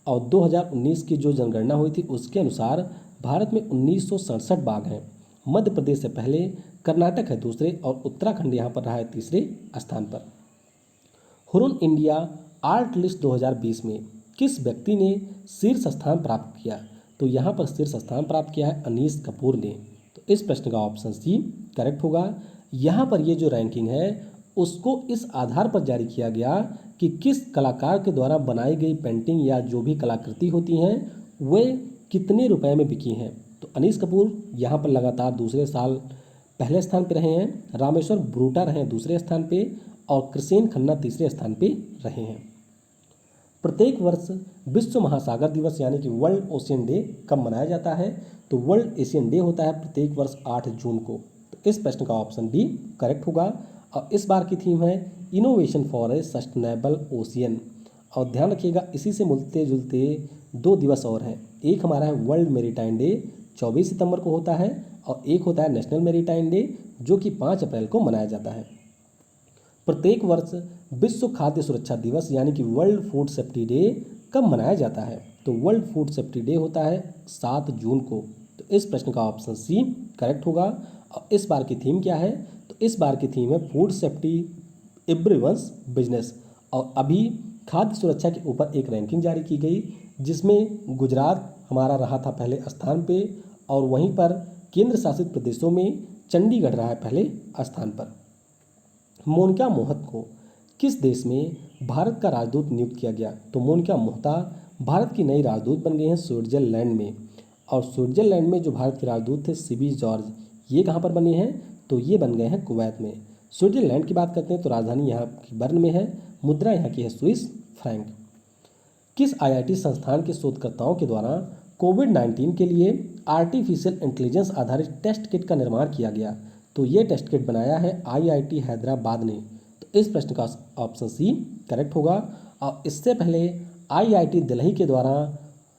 और 2019 की जो जनगणना हुई थी उसके अनुसार भारत में 1967 बाघ हैं। मध्य प्रदेश से पहले, कर्नाटक है दूसरे और उत्तराखंड यहाँ पर रहा है तीसरे स्थान पर। हुरुन इंडिया आर्ट लिस्ट 2020 में किस व्यक्ति ने शीर्ष स्थान प्राप्त किया? तो यहाँ पर शीर्ष स्थान प्राप्त किया है अनीस कपूर ने। तो इस प्रश्न का ऑप्शन सी करेक्ट होगा। यहाँ पर ये जो रैंकिंग है उसको इस आधार पर जारी किया गया कि किस कलाकार के द्वारा बनाई गई पेंटिंग या जो भी कलाकृति होती हैं वे कितने रुपए में बिकी हैं। तो अनीस कपूर यहाँ पर लगातार दूसरे साल पहले स्थान पर रहे हैं, रामेश्वर ब्रूटा रहे हैं दूसरे स्थान पे और कृसेन खन्ना तीसरे स्थान पे रहे हैं। प्रत्येक वर्ष विश्व महासागर दिवस यानी कि वर्ल्ड ओशियन डे कब मनाया जाता है? तो वर्ल्ड एशियन डे होता है प्रत्येक वर्ष 8 जून को। तो इस प्रश्न का ऑप्शन डी करेक्ट होगा। और इस बार की थीम है innovation for a sustainable ocean. और ध्यान रखिएगा इसी से मिलते जुलते 2 दिवस और हैं। एक हमारा है वर्ल्ड मेरीटाइम डे 24 सितंबर को होता है और एक होता है नेशनल मेरीटाइम डे जो कि 5 अप्रैल को मनाया जाता है। प्रत्येक वर्ष विश्व खाद्य सुरक्षा दिवस यानी कि वर्ल्ड फूड सेफ्टी डे कब मनाया जाता है? तो वर्ल्ड फूड सेफ्टी डे होता है 7 जून को। तो इस प्रश्न का ऑप्शन सी करेक्ट होगा। और इस बार की थीम क्या है? तो इस बार की थीम है फूड सेफ्टी एवरीवन्स बिजनेस। और अभी खाद्य सुरक्षा के ऊपर एक रैंकिंग जारी की गई जिसमें गुजरात हमारा रहा था पहले स्थान पे और वहीं पर केंद्र शासित प्रदेशों में चंडीगढ़ रहा है पहले स्थान पर। मोनिका मोहत को किस देश में भारत का राजदूत नियुक्त किया गया? तो मोनिका मोहता भारत की नई राजदूत बन गई हैं स्विट्जरलैंड में। और स्विट्जरलैंड में जो भारत के राजदूत थे सीबी जॉर्ज, ये कहाँ पर बने हैं? तो ये बन गए हैं कुवैत में। स्विट्जरलैंड की बात करते हैं तो राजधानी यहाँ की बर्न में है, मुद्रा यहाँ की है स्विस फ्रैंक। किस आईआईटी संस्थान के शोधकर्ताओं के द्वारा कोविड-19 के लिए आर्टिफिशियल इंटेलिजेंस आधारित टेस्ट किट का निर्माण किया गया? तो ये टेस्ट किट बनाया है आईआईटी हैदराबाद ने। तो इस प्रश्न का ऑप्शन सी करेक्ट होगा। और इससे पहले आईआईटी दिल्ली के द्वारा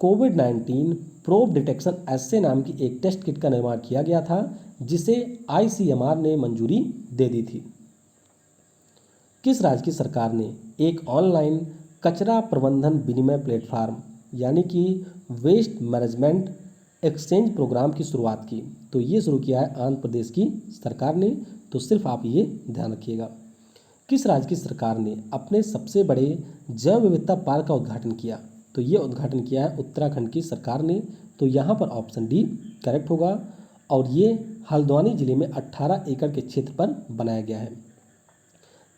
कोविड-19 प्रोब डिटेक्शन एसे नाम की एक टेस्ट किट का निर्माण किया गया था जिसे आईसीएमआर ने मंजूरी दे दी थी। किस राज्य की सरकार ने एक ऑनलाइन कचरा प्रबंधन विनिमय प्लेटफार्म यानी कि वेस्ट मैनेजमेंट एक्सचेंज प्रोग्राम की शुरुआत की? तो ये शुरू किया है आंध्र प्रदेश की सरकार ने। तो सिर्फ आप ये ध्यान रखिएगा। किस राज्य की सरकार ने अपने सबसे बड़े जैव विविधता पार्क का उद्घाटन किया? तो ये उद्घाटन किया है उत्तराखंड की सरकार ने। तो यहाँ पर ऑप्शन डी करेक्ट होगा। और ये हल्द्वानी जिले में 18 एकड़ के क्षेत्र पर बनाया गया है।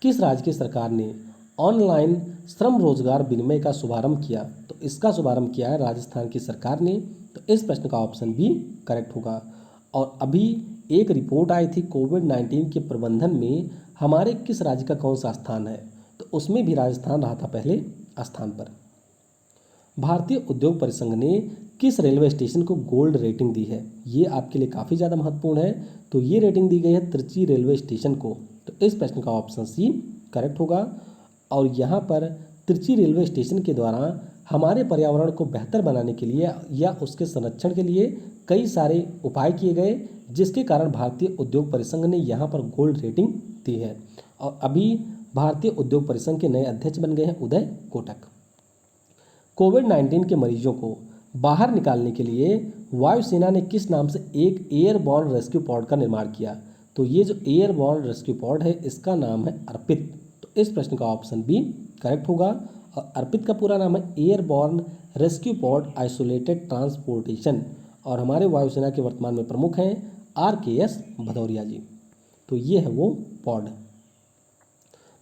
किस राज्य की सरकार ने ऑनलाइन श्रम रोजगार विनिमय का शुभारंभ किया? तो इसका शुभारंभ किया है राजस्थान की सरकार ने। तो इस प्रश्न का ऑप्शन बी करेक्ट होगा। और अभी एक रिपोर्ट आई थी कोविड-19 के प्रबंधन में हमारे किस राज्य का कौन सा स्थान है? तो उसमें भी राजस्थान रहा था पहले स्थान पर। भारतीय उद्योग परिसंघ ने किस रेलवे स्टेशन को गोल्ड रेटिंग दी है? ये आपके लिए काफ़ी ज़्यादा महत्वपूर्ण है। तो ये रेटिंग दी गई है त्रिची रेलवे स्टेशन को। तो इस प्रश्न का ऑप्शन सी करेक्ट होगा। और यहाँ पर त्रिची रेलवे स्टेशन के द्वारा हमारे पर्यावरण को बेहतर बनाने के लिए या उसके संरक्षण के लिए कई सारे उपाय किए गए जिसके कारण भारतीय उद्योग परिसंघ ने यहाँ पर गोल्ड रेटिंग दी है। और अभी भारतीय उद्योग परिसंघ के नए अध्यक्ष बन गए हैं उदय कोटक। कोविड-19 के मरीजों को बाहर निकालने के लिए वायुसेना ने किस नाम से एक एयरबॉर्न रेस्क्यू पॉड का निर्माण किया? तो ये जो एयरबॉर्न रेस्क्यू पॉड है इसका नाम है अर्पित। तो इस प्रश्न का ऑप्शन बी करेक्ट होगा। और अर्पित का पूरा नाम है airborne rescue pod isolated transportation. और हमारे वायुसेना के वर्तमान में प्रमुख हैं RKS भदौरिया जी। तो ये है वो पॉड।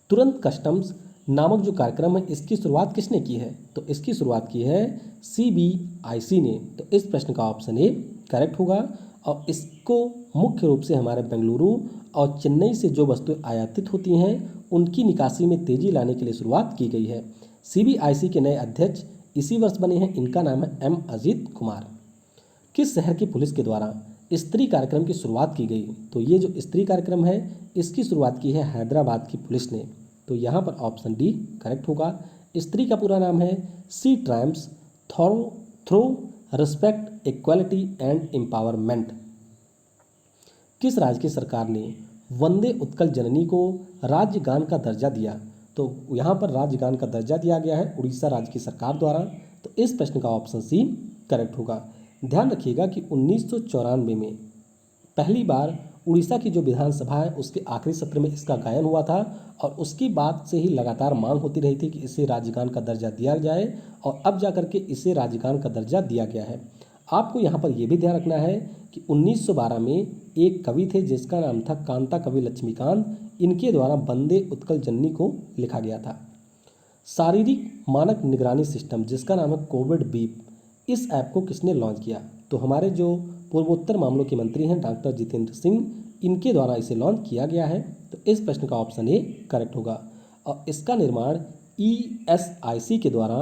तुरंत कस्टम्स नामक जो कार्यक्रम है इसकी शुरुआत किसने की है? तो इसकी शुरुआत की है CBIC ने। तो इस प्रश्न का ऑप्शन ए करेक्ट होगा। और इसको मुख्य रूप से हमारे बेंगलुरु और चेन्नई से जो वस्तुएं आयातित होती हैं उनकी निकासी में तेजी लाने के लिए शुरुआत की गई है। CBIC के नए अध्यक्ष इसी वर्ष बने हैं, इनका नाम है M अजीत कुमार। किस शहर की पुलिस के द्वारा स्त्री कार्यक्रम की शुरुआत की गई? तो ये जो स्त्री कार्यक्रम है इसकी शुरुआत की है हैदराबाद की पुलिस ने। तो यहाँ पर ऑप्शन डी करेक्ट होगा। स्त्री का पूरा नाम है C triumphs through respect equality and empowerment. किस राज्य की सरकार ने वंदे उत्कल जननी को राज्य गान का दर्जा दिया? तो यहाँ पर राज्य गान का दर्जा दिया गया है उड़ीसा राज्य की सरकार द्वारा। तो इस प्रश्न का ऑप्शन सी करेक्ट होगा। ध्यान रखिएगा कि 1994 में पहली बार उड़ीसा की जो विधानसभा है उसके आखिरी सत्र में इसका गायन हुआ था और उसकी बाद से ही लगातार मांग होती रही थी कि इसे राज्यगान का दर्जा दिया जाए और अब जाकर के इसे राज्यगान का दर्जा दिया गया है। आपको यहाँ पर यह भी ध्यान रखना है कि 1912 में एक कवि थे जिसका नाम था कांता कवि लक्ष्मीकांत, इनके द्वारा वंदे उत्कल जननी को लिखा गया था। शारीरिक मानक निगरानी सिस्टम जिसका नाम है कोविड बीप, इस ऐप को किसने लॉन्च किया? तो हमारे जो पूर्वोत्तर मामलों के मंत्री हैं डॉक्टर जितेंद्र सिंह, इनके द्वारा इसे लॉन्च किया गया है। तो इस प्रश्न का ऑप्शन ए करेक्ट होगा। और इसका निर्माण ESIC के द्वारा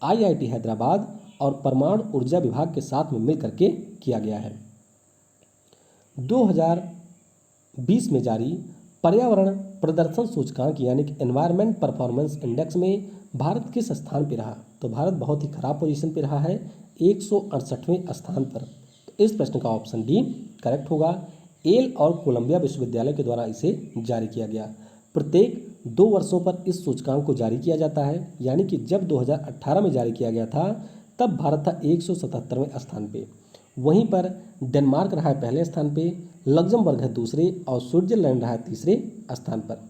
IIT हैदराबाद और परमाणु ऊर्जा विभाग के साथ में मिलकर के किया गया है। 2020 में जारी पर्यावरण प्रदर्शन सूचकांक यानी कि एनवायरमेंट परफॉर्मेंस इंडेक्स में भारत किस स्थान पर रहा? तो भारत बहुत ही खराब पोजीशन पे रहा है, 168वें स्थान पर। तो इस प्रश्न का ऑप्शन डी करेक्ट होगा। येल और कोलंबिया विश्वविद्यालय के द्वारा इसे जारी किया गया। प्रत्येक 2 वर्षों पर इस सूचकांक को जारी किया जाता है, यानी कि जब 2018 में जारी किया गया था तब भारत था 177वें स्थान पे। वहीं पर डेनमार्क रहा है पहले स्थान पे, लग्जमबर्ग है दूसरे और स्विट्जरलैंड रहा है तीसरे स्थान पर।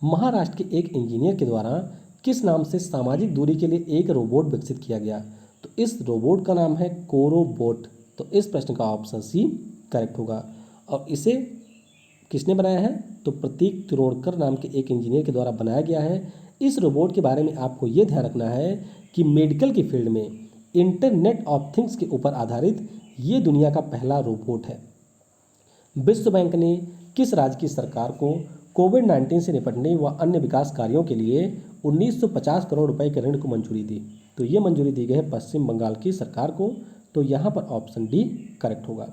महाराष्ट्र के एक इंजीनियर के द्वारा किस नाम से सामाजिक दूरी के लिए एक रोबोट विकसित किया गया? तो इस रोबोट का नाम है कोरोबोट। तो इस प्रश्न का ऑप्शन सी करेक्ट होगा। और इसे किसने बनाया है? तो प्रतीक तिरोड़कर नाम के एक इंजीनियर के द्वारा बनाया गया है। इस रोबोट के बारे में आपको ये ध्यान रखना है कि मेडिकल की फील्ड में इंटरनेट ऑफ थिंग्स के ऊपर आधारित ये दुनिया का पहला रोबोट है। विश्व बैंक ने किस राज्य की सरकार को कोविड-19 से निपटने व अन्य विकास कार्यों के लिए 1950 करोड़ रुपए के ऋण को मंजूरी दी? तो ये मंजूरी दी गई है पश्चिम बंगाल की सरकार को। तो यहाँ पर ऑप्शन डी करेक्ट होगा।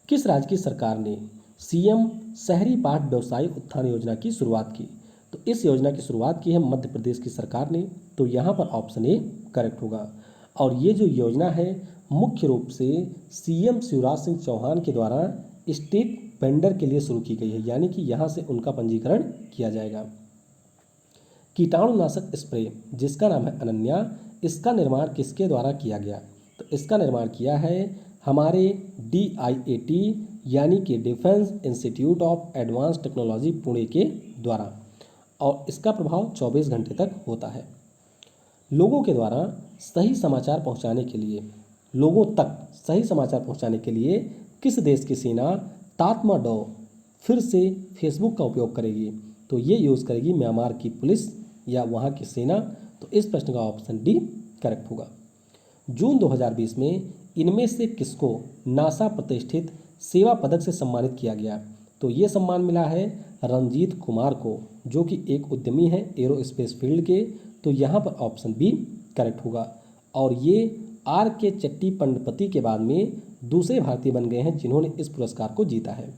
किस राज्य की सरकार ने CM शहरी पाठ व्यवसायी उत्थान योजना की शुरुआत की? तो इस योजना की शुरुआत की है मध्य प्रदेश की सरकार ने। तो यहाँ पर ऑप्शन ए करेक्ट होगा। और ये जो योजना है मुख्य रूप से CM शिवराज सिंह चौहान के द्वारा स्ट्रीट वेंडर के लिए शुरू की गई है, यानी कि यहाँ से उनका पंजीकरण किया जाएगा। कीटाणुनाशक स्प्रे जिसका नाम है अनन्या, इसका निर्माण किसके द्वारा किया गया? तो इसका निर्माण किया है हमारे DIAT यानी कि defence institute of advance technology Pune के द्वारा, और इसका प्रभाव 24 घंटे तक होता है। लोगों के द्वारा सही समाचार पहुंचाने के लिए, लोगों तक सही समाचार पहुंचाने के लिए किस देश की सेना तातमाडो फिर से फेसबुक का उपयोग करेगी? तो ये यूज़ करेगी म्यांमार की पुलिस या वहाँ की सेना। तो इस प्रश्न का ऑप्शन डी करेक्ट होगा। जून 2020 में इनमें से किसको नासा प्रतिष्ठित सेवा पदक से सम्मानित किया गया? तो ये सम्मान मिला है रंजीत कुमार को, जो कि एक उद्यमी हैं एरोस्पेस फील्ड के। तो यहाँ पर ऑप्शन बी करेक्ट होगा। और ये RK चट्टीपंडपति के बाद में दूसरे भारतीय बन गए हैं जिन्होंने इस पुरस्कार को जीता है।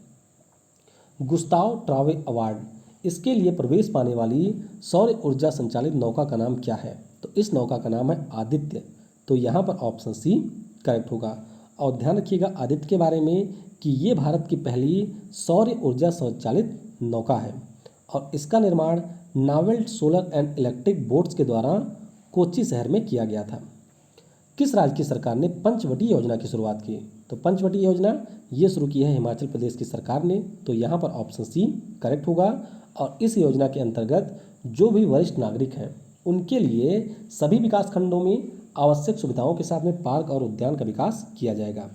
गुस्ताव ट्रावे अवार्ड, इसके लिए प्रवेश पाने वाली सौर ऊर्जा संचालित नौका का नाम क्या है? तो इस नौका का नाम है आदित्य। तो यहाँ पर ऑप्शन सी करेक्ट होगा। और ध्यान रखिएगा आदित्य के बारे में कि ये भारत की पहली सौर ऊर्जा संचालित नौका है और इसका निर्माण novel solar and electric boats के द्वारा कोच्चि शहर में किया गया था। किस राज्य की सरकार ने पंचवटी योजना की शुरुआत की? तो पंचवटी योजना ये शुरू की है हिमाचल प्रदेश की सरकार ने। तो यहाँ पर ऑप्शन सी करेक्ट होगा। और इस योजना के अंतर्गत जो भी वरिष्ठ नागरिक हैं उनके लिए सभी विकास खंडों में आवश्यक सुविधाओं के साथ में पार्क और उद्यान का विकास किया जाएगा।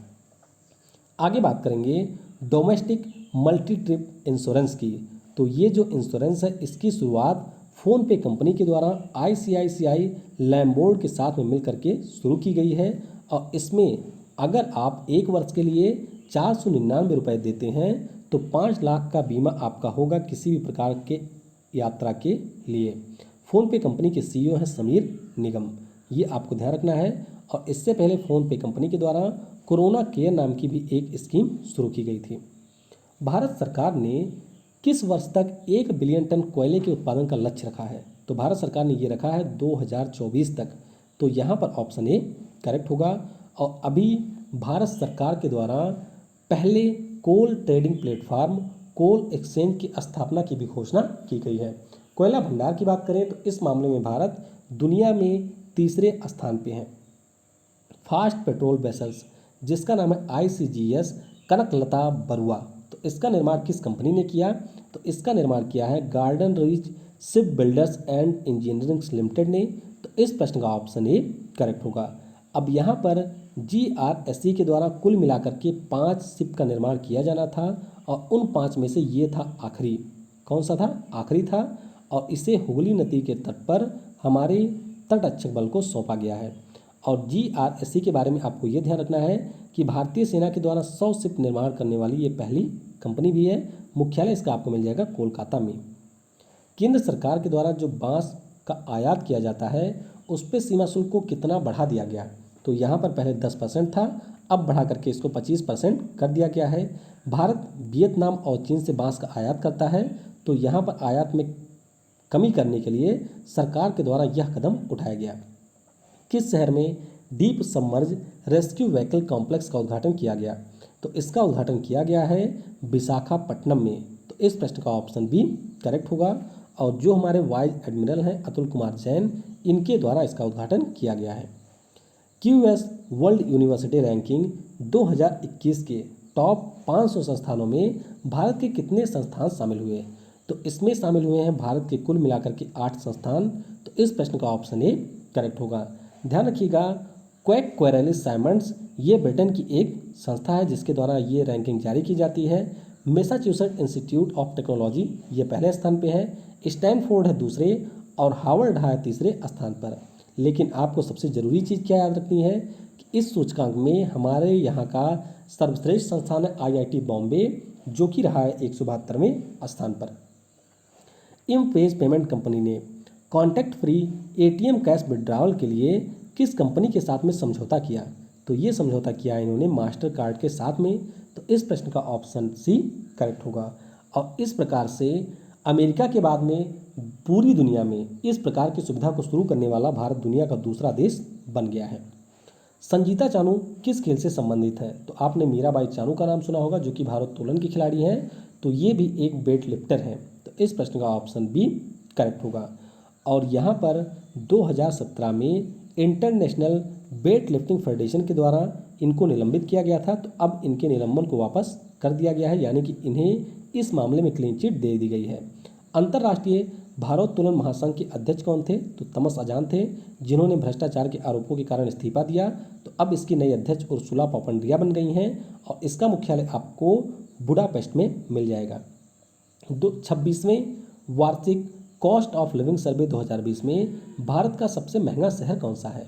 आगे बात करेंगे डोमेस्टिक मल्टी ट्रिप इंश्योरेंस की। तो ये जो इंश्योरेंस है इसकी शुरुआत फ़ोनपे कंपनी के द्वारा ICICI लैम्बोर्ड के साथ में मिलकर के शुरू की गई है। और इसमें अगर आप 1 वर्ष के लिए 499 रुपये देते हैं तो 5 लाख का बीमा आपका होगा किसी भी प्रकार के यात्रा के लिए। फ़ोनपे कंपनी के CEO हैं समीर निगम, ये आपको ध्यान रखना है। और इससे पहले फ़ोनपे कंपनी के द्वारा कोरोना केयर नाम की भी एक स्कीम शुरू की गई थी। भारत सरकार ने किस वर्ष तक 1 बिलियन टन कोयले के उत्पादन का लक्ष्य रखा है? तो भारत सरकार ने ये रखा है 2024 तक। तो यहाँ पर ऑप्शन ए करेक्ट होगा। और अभी भारत सरकार के द्वारा पहले कोल ट्रेडिंग प्लेटफॉर्म कोल एक्सचेंज की स्थापना की भी घोषणा की गई है। कोयला भंडार की बात करें तो इस मामले में भारत दुनिया में तीसरे स्थान पे है। फास्ट पेट्रोल वेसल्स जिसका नाम है ICGS कनकलता बरुआ। तो इसका निर्माण किस कंपनी ने किया? तो इसका निर्माण किया है garden reach ship builders and engineering limited ने। तो इस प्रश्न का ऑप्शन ए करेक्ट होगा। अब यहाँ पर GRSE के द्वारा कुल मिलाकर के 5 शिप का निर्माण किया जाना था और उन 5 में से ये था आखिरी। कौन सा था? आखिरी था। और इसे हुगली नदी के तट पर हमारे तटरक्षक बल को सौंपा गया है। और GRSE के बारे में आपको ये ध्यान रखना है कि भारतीय सेना के द्वारा 100 शिप निर्माण करने वाली ये पहली कंपनी भी है। मुख्यालय इसका आपको मिल जाएगा कोलकाता में। केंद्र सरकार के द्वारा जो बांस का आयात किया जाता है उस पर सीमा शुल्क को कितना बढ़ा दिया गया? तो यहाँ पर पहले 10% था, अब बढ़ा करके इसको 25% कर दिया गया है। भारत वियतनाम और चीन से बांस का आयात करता है, तो यहाँ पर आयात में कमी करने के लिए सरकार के द्वारा यह कदम उठाया गया। किस शहर में deep submerge rescue vehicle complex का उद्घाटन किया गया? तो इसका उद्घाटन किया गया है विशाखापट्टनम में। तो इस प्रश्न का ऑप्शन बी करेक्ट होगा। और जो हमारे वाइस एडमिरल हैं अतुल कुमार जैन, इनके द्वारा इसका उद्घाटन किया गया है। QS वर्ल्ड यूनिवर्सिटी रैंकिंग 2021 के टॉप 500 संस्थानों में भारत के कितने संस्थान शामिल हुए? तो इसमें शामिल हुए हैं भारत के कुल मिलाकर के 8 संस्थान। तो इस प्रश्न का ऑप्शन ए करेक्ट होगा। ध्यान रखिएगा, क्वैक क्वेरेलिस साइमंड्स ये ब्रिटेन की एक संस्था है जिसके द्वारा ये रैंकिंग जारी की जाती है। मैसाचुसेट्स इंस्टीट्यूट ऑफ टेक्नोलॉजी ये पहले स्थान पे है, स्टैनफोर्ड है दूसरे और हार्वर्ड है तीसरे स्थान पर। लेकिन आपको सबसे ज़रूरी चीज़ क्या याद रखनी है कि इस सूचकांक में हमारे यहाँ का सर्वश्रेष्ठ संस्थान है IIT बॉम्बे, जो कि रहा है 172वें स्थान पर। इमपेज पेमेंट कंपनी ने contact free ATM cash withdrawal के लिए किस कंपनी के साथ में समझौता किया? तो ये समझौता किया इन्होंने मास्टर कार्ड के साथ में। तो इस प्रश्न का ऑप्शन सी करेक्ट होगा। और इस प्रकार से अमेरिका के बाद में पूरी दुनिया में इस प्रकार की सुविधा को शुरू करने वाला भारत दुनिया का दूसरा देश बन गया है। संजीता चानू किस खेल से संबंधित है? तो आपने मीराबाई चानू का नाम सुना होगा, जो कि भारोत्तोलन की खिलाड़ी हैं। तो ये भी एक वेट लिफ्टर हैं। तो इस प्रश्न का ऑप्शन बी करेक्ट होगा। और यहाँ पर 2017 में इंटरनेशनल वेट लिफ्टिंग फेडरेशन के द्वारा इनको निलंबित किया गया था। तो अब इनके निलंबन को वापस कर दिया गया है, यानी कि इन्हें इस मामले में क्लीन चिट दे दी गई है। अंतर्राष्ट्रीय भारोत्तोलन महासंघ के अध्यक्ष कौन थे? तो तमस अजान थे, जिन्होंने भ्रष्टाचार के आरोपों के कारण इस्तीफा दिया। तो अब इसकी नई अध्यक्ष उर्सुला पापंड्रिया बन गई हैं और इसका मुख्यालय आपको बुडापेस्ट में मिल जाएगा। 26वें वार्षिक कॉस्ट ऑफ लिविंग सर्वे 2020 में भारत का सबसे महंगा शहर कौन सा है?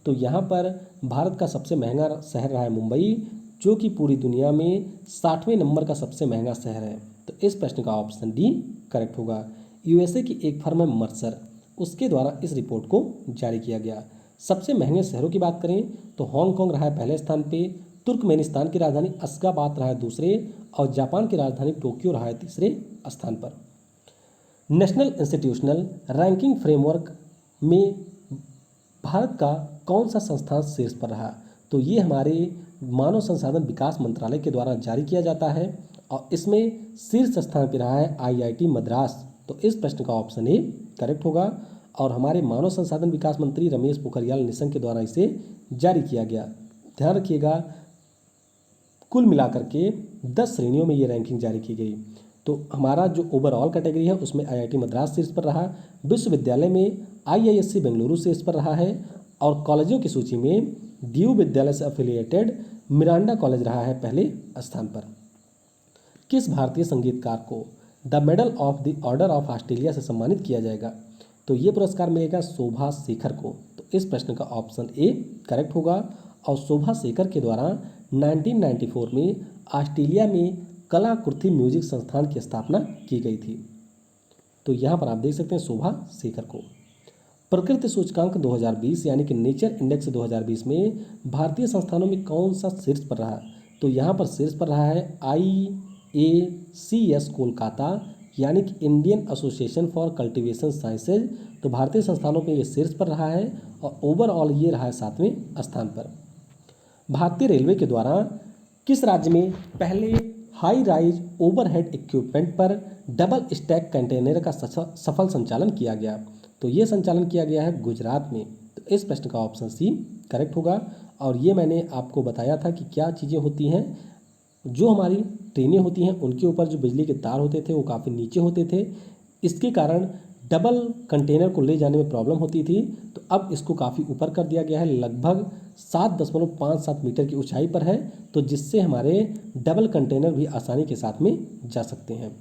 तो यहाँ पर भारत का सबसे महंगा शहर रहा है मुंबई, जो कि पूरी दुनिया में 60वें नंबर का सबसे महंगा शहर है। तो इस प्रश्न का ऑप्शन डी करेक्ट होगा। USA की एक फर्म है मर्सर, उसके द्वारा इस रिपोर्ट को जारी किया गया। सबसे महंगे शहरों की बात करें तो हांगकांग रहा है पहले स्थान पे, तुर्कमेनिस्तान की राजधानी अश्गाबाद रहा है दूसरे और जापान की राजधानी टोक्यो रहा है तीसरे स्थान पर। नेशनल इंस्टीट्यूशनल रैंकिंग फ्रेमवर्क में भारत का कौन सा संस्थान शीर्ष पर रहा? तो ये हमारे मानव संसाधन विकास मंत्रालय के द्वारा जारी किया जाता है और इसमें शीर्ष स्थान पर रहा है IIT मद्रास। तो इस प्रश्न का ऑप्शन ए करेक्ट होगा। और हमारे मानव संसाधन विकास मंत्री रमेश पोखरियाल निशंक के द्वारा इसे जारी किया गया। ध्यान रखिएगा, कुल मिलाकर के 10 श्रेणियों में ये रैंकिंग जारी की गई। तो हमारा जो ओवरऑल कैटेगरी है उसमें IIT मद्रास शीर्ष पर रहा, विश्वविद्यालय में IISc बेंगलुरु शीर्ष पर रहा है और कॉलेजों की सूची में DU विद्यालय से एफिलिएटेड मिरांडा कॉलेज रहा है पहले स्थान पर। किस भारतीय संगीतकार को the medal of the order of Australia से सम्मानित किया जाएगा? तो ये पुरस्कार मिलेगा शोभा शेखर को। तो इस प्रश्न का ऑप्शन ए करेक्ट होगा। और शोभा शेखर के द्वारा 1994 में ऑस्ट्रेलिया में कलाकृति म्यूजिक संस्थान की स्थापना की गई थी। तो यहाँ पर आप देख सकते हैं शोभा शेखर को। प्रकृति सूचकांक 2020 यानी कि नेचर इंडेक्स 2020 में भारतीय संस्थानों में कौन सा शीर्ष पर रहा? तो यहाँ पर शीर्ष पर रहा है IACS कोलकाता, यानी कि Indian association for cultivation sciences. तो भारतीय संस्थानों में ये शीर्ष पर रहा है और ओवरऑल ये रहा है 7वें स्थान पर। भारतीय रेलवे के द्वारा किस राज्य में पहले हाई राइज ओवरहेड इक्विपमेंट पर डबल स्टैक कंटेनर का सफल संचालन किया गया? तो ये संचालन किया गया है गुजरात में। तो इस प्रश्न का ऑप्शन सी करेक्ट होगा। और ये मैंने आपको बताया था कि क्या चीज़ें होती हैं। जो हमारी ट्रेनें होती हैं उनके ऊपर जो बिजली के तार होते थे वो काफ़ी नीचे होते थे, इसके कारण डबल कंटेनर को ले जाने में प्रॉब्लम होती थी। तो अब इसको काफ़ी ऊपर कर दिया गया है, लगभग 7.57 मीटर की ऊंचाई पर है, तो जिससे हमारे डबल कंटेनर भी आसानी के साथ में जा सकते हैं।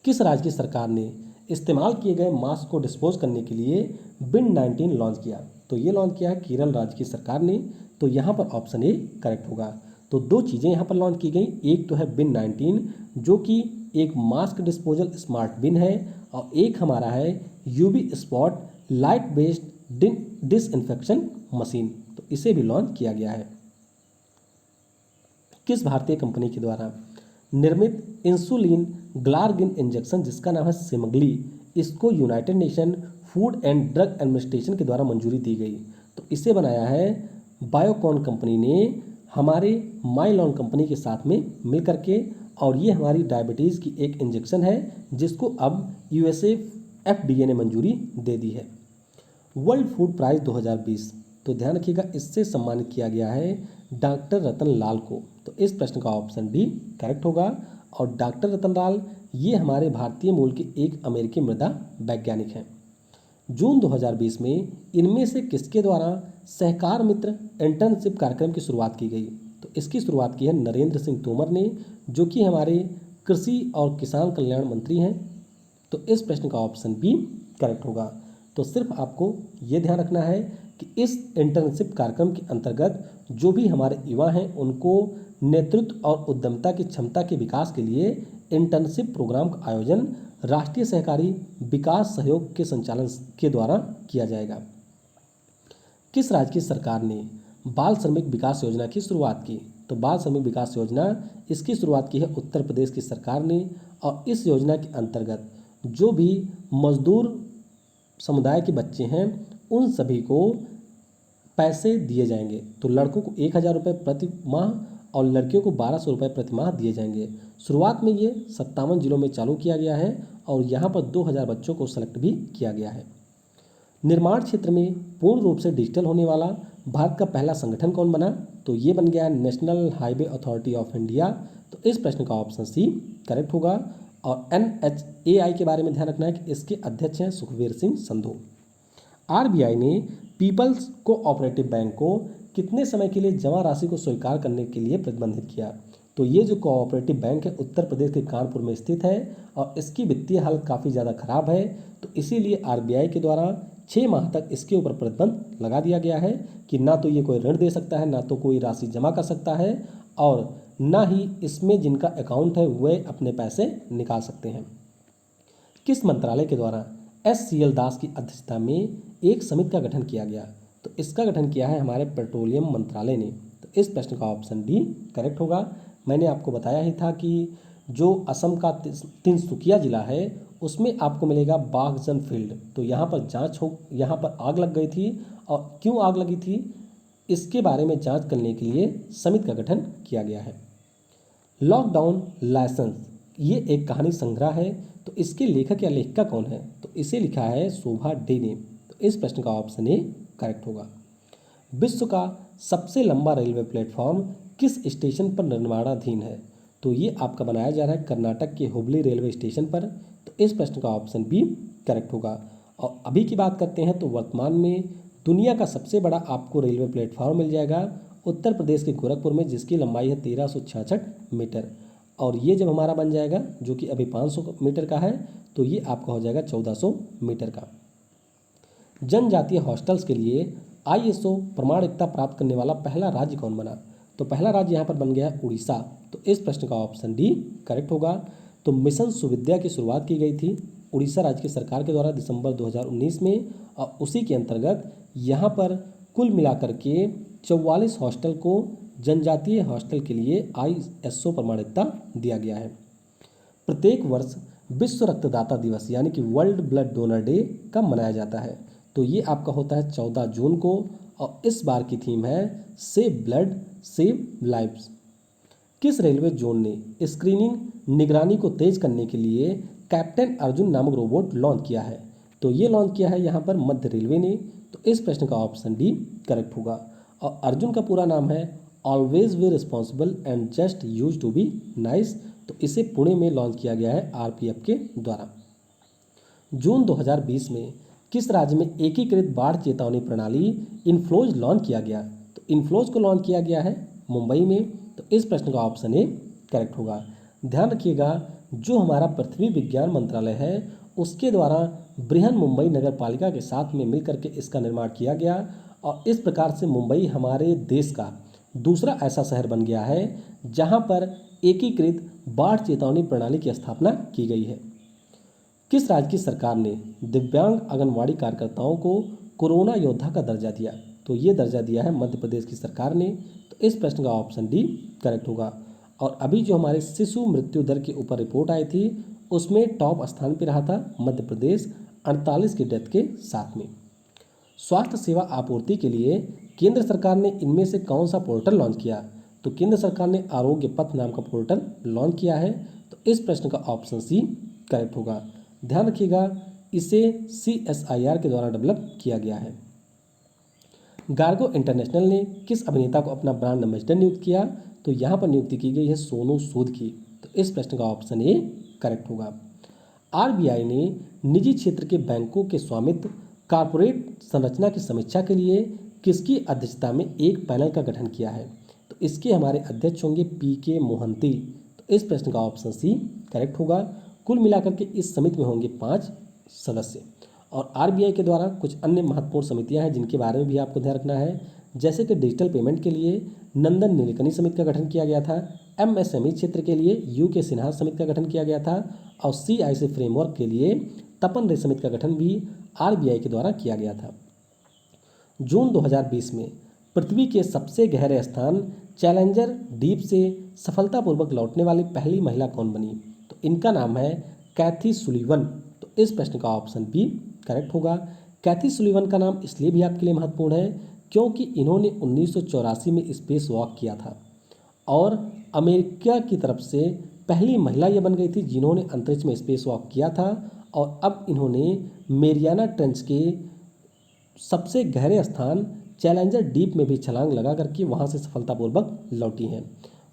किस राज्य की सरकार ने इस्तेमाल किए गए मास्क को डिस्पोज करने के लिए बिन 19 लॉन्च किया? तो ये लॉन्च किया है केरल राज्य की सरकार ने। तो यहाँ पर ऑप्शन ए करेक्ट होगा। तो दो चीज़ें यहाँ पर लॉन्च की गई, एक तो है बिन 19 जो कि एक मास्क डिस्पोजल स्मार्ट बिन है, और एक हमारा है UV spot light based disinfection machine, तो इसे भी लॉन्च किया गया है। किस भारतीय कंपनी के द्वारा निर्मित इंसुलिन ग्लार्गिन इंजेक्शन जिसका नाम है सिमग्ली, इसको United nation food and drug administration के द्वारा मंजूरी दी गई? तो इसे बनाया है बायोकॉन कंपनी ने हमारे माइलॉन कंपनी के साथ में मिलकर के, और ये हमारी डायबिटीज़ की एक इंजेक्शन है जिसको अब यूएसए एफडीए ने मंजूरी दे दी है। वर्ल्ड फूड प्राइज़ 2020, तो ध्यान रखिएगा इससे सम्मानित किया गया है डॉक्टर रतन लाल को। तो इस प्रश्न का ऑप्शन डी करेक्ट होगा। और डॉक्टर रतन लाल ये हमारे भारतीय मूल के एक अमेरिकी मृदा वैज्ञानिक हैं। जून 2020 में इनमें से किसके द्वारा सहकार मित्र इंटर्नशिप कार्यक्रम की शुरुआत की गई? तो इसकी शुरुआत की है नरेंद्र सिंह तोमर ने, जो कि हमारे कृषि और किसान कल्याण मंत्री हैं। तो इस प्रश्न का ऑप्शन बी करेक्ट होगा। तो सिर्फ आपको ये ध्यान रखना है कि इस इंटर्नशिप कार्यक्रम के अंतर्गत जो भी हमारे युवा हैं उनको नेतृत्व और उद्यमिता की क्षमता के विकास के लिए इंटर्नशिप प्रोग्राम का आयोजन राष्ट्रीय सहकारी विकास सहयोग के संचालन के द्वारा किया जाएगा। किस राज्य की सरकार ने बाल श्रमिक विकास योजना की शुरुआत की? तो बाल श्रमिक विकास योजना इसकी शुरुआत की है उत्तर प्रदेश की सरकार ने, और इस योजना के अंतर्गत जो भी मजदूर समुदाय के बच्चे हैं उन सभी को पैसे दिए जाएंगे। तो लड़कों को 1,000 रुपये प्रति माह और लड़कियों को 1,200 रुपये प्रति माह दिए जाएंगे। शुरुआत में ये 57 जिलों में चालू किया गया है और यहाँ पर 2,000 बच्चों को सेलेक्ट भी किया गया है। निर्माण क्षेत्र में पूर्ण रूप से डिजिटल होने वाला भारत का पहला संगठन कौन बना? तो ये बन गया national highway authority of India. तो इस प्रश्न का ऑप्शन सी करेक्ट होगा। और NHAI के बारे में ध्यान रखना है कि इसके अध्यक्ष हैं सुखबीर सिंह संधू। RBI ने पीपल्स कोऑपरेटिव बैंक को कितने समय के लिए जमा राशि को स्वीकार करने के लिए प्रतिबंधित किया? तो ये जो कोऑपरेटिव बैंक है उत्तर प्रदेश के कानपुर में स्थित है और इसकी वित्तीय हालत काफ़ी ज़्यादा खराब है, तो इसीलिए RBI के द्वारा 6 माह तक इसके ऊपर प्रतिबंध लगा दिया गया है कि ना तो ये कोई ऋण दे सकता है, ना तो कोई राशि जमा कर सकता है, और ना ही इसमें जिनका अकाउंट है वे अपने पैसे निकाल सकते हैं। किस मंत्रालय के द्वारा SCL दास की अध्यक्षता में एक समिति का गठन किया गया? तो इसका गठन किया है हमारे पेट्रोलियम मंत्रालय ने। तो इस प्रश्न का ऑप्शन डी करेक्ट होगा। मैंने आपको बताया ही था कि जो असम का तिनसुकिया जिला है उसमें आपको मिलेगा बाघजन फील्ड। तो यहाँ पर यहाँ पर आग लग गई थी, और क्यों आग लगी थी इसके बारे में जांच करने के लिए समिति का गठन किया गया है। लॉकडाउन लाइसेंस ये एक कहानी संग्रह है, तो इसके लेखक या लेखिका कौन है? तो इसे लिखा है शोभा डे ने। तो इस प्रश्न का ऑप्शन ए करेक्ट होगा। विश्व का सबसे लंबा रेलवे प्लेटफॉर्म किस स्टेशन पर निर्माणाधीन है? तो ये आपका बनाया जा रहा है कर्नाटक के हुबली रेलवे स्टेशन पर। तो इस प्रश्न का ऑप्शन बी करेक्ट होगा। और अभी की बात करते हैं तो वर्तमान में दुनिया का सबसे बड़ा आपको रेलवे प्लेटफॉर्म मिल जाएगा उत्तर प्रदेश के गोरखपुर में, जिसकी लंबाई है 1366 मीटर। और ये जब हमारा बन जाएगा जो कि अभी 500 मीटर का है, तो ये आपका हो जाएगा 1400 मीटर का। जनजातीय हॉस्टल्स के लिए ISO प्रमाणिकता प्राप्त करने वाला पहला राज्य कौन बना? तो पहला राज्य यहाँ पर बन गया है उड़ीसा। तो इस प्रश्न का ऑप्शन डी करेक्ट होगा। तो मिशन सुविद्या की शुरुआत की गई थी उड़ीसा राज्य की सरकार के द्वारा दिसंबर 2019 में, और उसी के अंतर्गत यहाँ पर कुल मिलाकर के 44 हॉस्टल को जनजातीय हॉस्टल के लिए ISO प्रमाणिकता दिया गया है। प्रत्येक वर्ष विश्व रक्तदाता दिवस यानी कि वर्ल्ड ब्लड डोनर डे कब मनाया जाता है? तो ये आपका होता है 14 जून को, और इस बार की थीम है सेव ब्लड सेव लाइव्स। किस रेलवे जोन ने स्क्रीनिंग निगरानी को तेज करने के लिए कैप्टन अर्जुन नामक रोबोट लॉन्च किया है? तो ये लॉन्च किया है यहाँ पर मध्य रेलवे ने। तो इस प्रश्न का ऑप्शन डी करेक्ट होगा। और अर्जुन का पूरा नाम है always be responsible and just use to be nice. तो इसे पुणे में लॉन्च किया गया है आरपीएफ के द्वारा। जून 2020 में किस राज्य में एकीकृत बाढ़ चेतावनी प्रणाली इनफ्लोज लॉन्च किया गया? तो इनफ्लोज को लॉन्च किया गया है मुंबई में। तो इस प्रश्न का ऑप्शन ए करेक्ट होगा। ध्यान रखिएगा, जो हमारा पृथ्वी विज्ञान मंत्रालय है उसके द्वारा बृहन मुंबई नगर पालिका के साथ में मिलकर के इसका निर्माण किया गया और इस प्रकार से मुंबई हमारे देश का दूसरा ऐसा शहर बन गया है जहां पर एकीकृत बाढ़ चेतावनी प्रणाली की स्थापना की गई है। किस राज्य की सरकार ने दिव्यांग आंगनवाड़ी कार्यकर्ताओं को कोरोना योद्धा का दर्जा दिया? तो ये दर्जा दिया है मध्य प्रदेश की सरकार ने। तो इस प्रश्न का ऑप्शन डी करेक्ट होगा। और अभी जो हमारे शिशु मृत्यु दर के ऊपर रिपोर्ट आई थी उसमें टॉप स्थान पर रहा था मध्य प्रदेश 48 की डेथ के साथ में। स्वास्थ्य सेवा आपूर्ति के लिए केंद्र सरकार ने इनमें से कौन सा पोर्टल लॉन्च किया? तो केंद्र सरकार ने आरोग्य पथ नाम का पोर्टल लॉन्च किया है। तो इस प्रश्न का ऑप्शन सी करेक्ट होगा। ध्यान रखिएगा, इसे CSIR के द्वारा डेवलप किया गया है। गार्गो इंटरनेशनल ने किस अभिनेता को अपना ब्रांड एम्बेसडर नियुक्त किया? तो यहाँ पर नियुक्ति की गई है सोनू सूद की। तो इस प्रश्न का ऑप्शन ए करेक्ट होगा। RBI ने निजी क्षेत्र के बैंकों के स्वामित्व कॉर्पोरेट संरचना की समीक्षा के लिए किसकी अध्यक्षता में एक पैनल का गठन किया है? तो इसके हमारे अध्यक्ष होंगे PK मोहंती। तो इस प्रश्न का ऑप्शन सी करेक्ट होगा। कुल मिलाकर के इस समिति में होंगे 5 सदस्य। और RBI के द्वारा कुछ अन्य महत्वपूर्ण समितियां हैं जिनके बारे में भी आपको ध्यान रखना है, जैसे कि डिजिटल पेमेंट के लिए नंदन नीलकनी समिति का गठन किया गया था, MSME क्षेत्र के लिए UK सिन्हा समिति का गठन किया गया था और CIC फ्रेमवर्क के लिए तपन रे समिति का गठन भी RBI के द्वारा किया गया था। जून 2020 में पृथ्वी के सबसे गहरे स्थान चैलेंजर डीप से सफलतापूर्वक लौटने वाली पहली महिला कौन बनी? तो इनका नाम है कैथी सुलीवन। तो इस प्रश्न का ऑप्शन बी करेक्ट होगा। कैथी सुलीवन का नाम इसलिए भी आपके लिए महत्वपूर्ण है क्योंकि इन्होंने 1984 में स्पेस वॉक किया था और अमेरिका की तरफ से पहली महिला यह बन गई थी जिन्होंने अंतरिक्ष में स्पेस वॉक किया था। और अब इन्होंने मेरियाना ट्रेंच के सबसे गहरे स्थान चैलेंजर डीप में भी छलांग लगा करके वहाँ से सफलतापूर्वक लौटी हैं।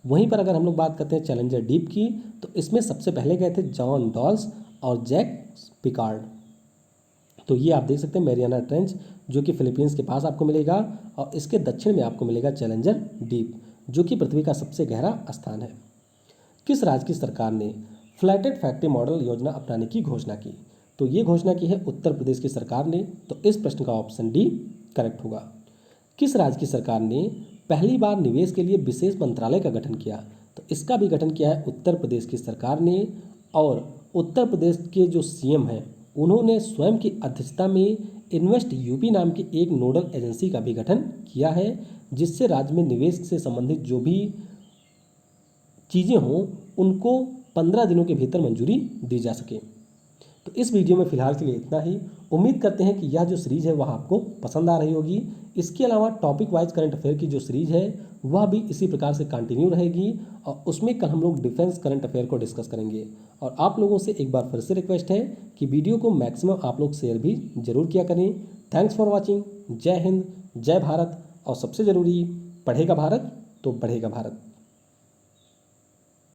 वहीं पर अगर हम लोग बात करते हैं चैलेंजर डीप की, तो इसमें सबसे पहले गए थे जॉन डॉल्स और जैक पिकार्ड। तो ये आप देख सकते हैं मेरियाना ट्रेंच जो कि फिलीपींस के पास आपको मिलेगा और इसके दक्षिण में आपको मिलेगा चैलेंजर डीप जो कि पृथ्वी का सबसे गहरा स्थान है। किस राज्य की सरकार ने फ्लैटेड फैक्ट्री मॉडल योजना अपनाने की घोषणा की? तो ये घोषणा की है उत्तर प्रदेश की सरकार ने। तो इस प्रश्न का ऑप्शन डी करेक्ट होगा। किस राज्य की सरकार ने पहली बार निवेश के लिए विशेष मंत्रालय का गठन किया? तो इसका भी गठन किया है उत्तर प्रदेश की सरकार ने और उत्तर प्रदेश के जो CM हैं उन्होंने स्वयं की अध्यक्षता में इन्वेस्ट यूपी नाम की एक नोडल एजेंसी का भी गठन किया है जिससे राज्य में निवेश से संबंधित जो भी चीज़ें हों उनको 15 दिनों के भीतर मंजूरी दी जा सके। तो इस वीडियो में फिलहाल के लिए इतना ही। उम्मीद करते हैं कि यह जो सीरीज़ है वह आपको पसंद आ रही होगी। इसके अलावा टॉपिक वाइज करंट अफेयर की जो सीरीज़ है वह भी इसी प्रकार से कंटिन्यू रहेगी और उसमें कल हम लोग डिफेंस करंट अफेयर को डिस्कस करेंगे। और आप लोगों से एक बार फिर से रिक्वेस्ट है कि वीडियो को मैक्सिमम आप लोग शेयर भी जरूर किया करें। Thanks for watching. जय हिंद, जय भारत और सबसे ज़रूरी, पढ़ेगा भारत तो बढ़ेगा भारत।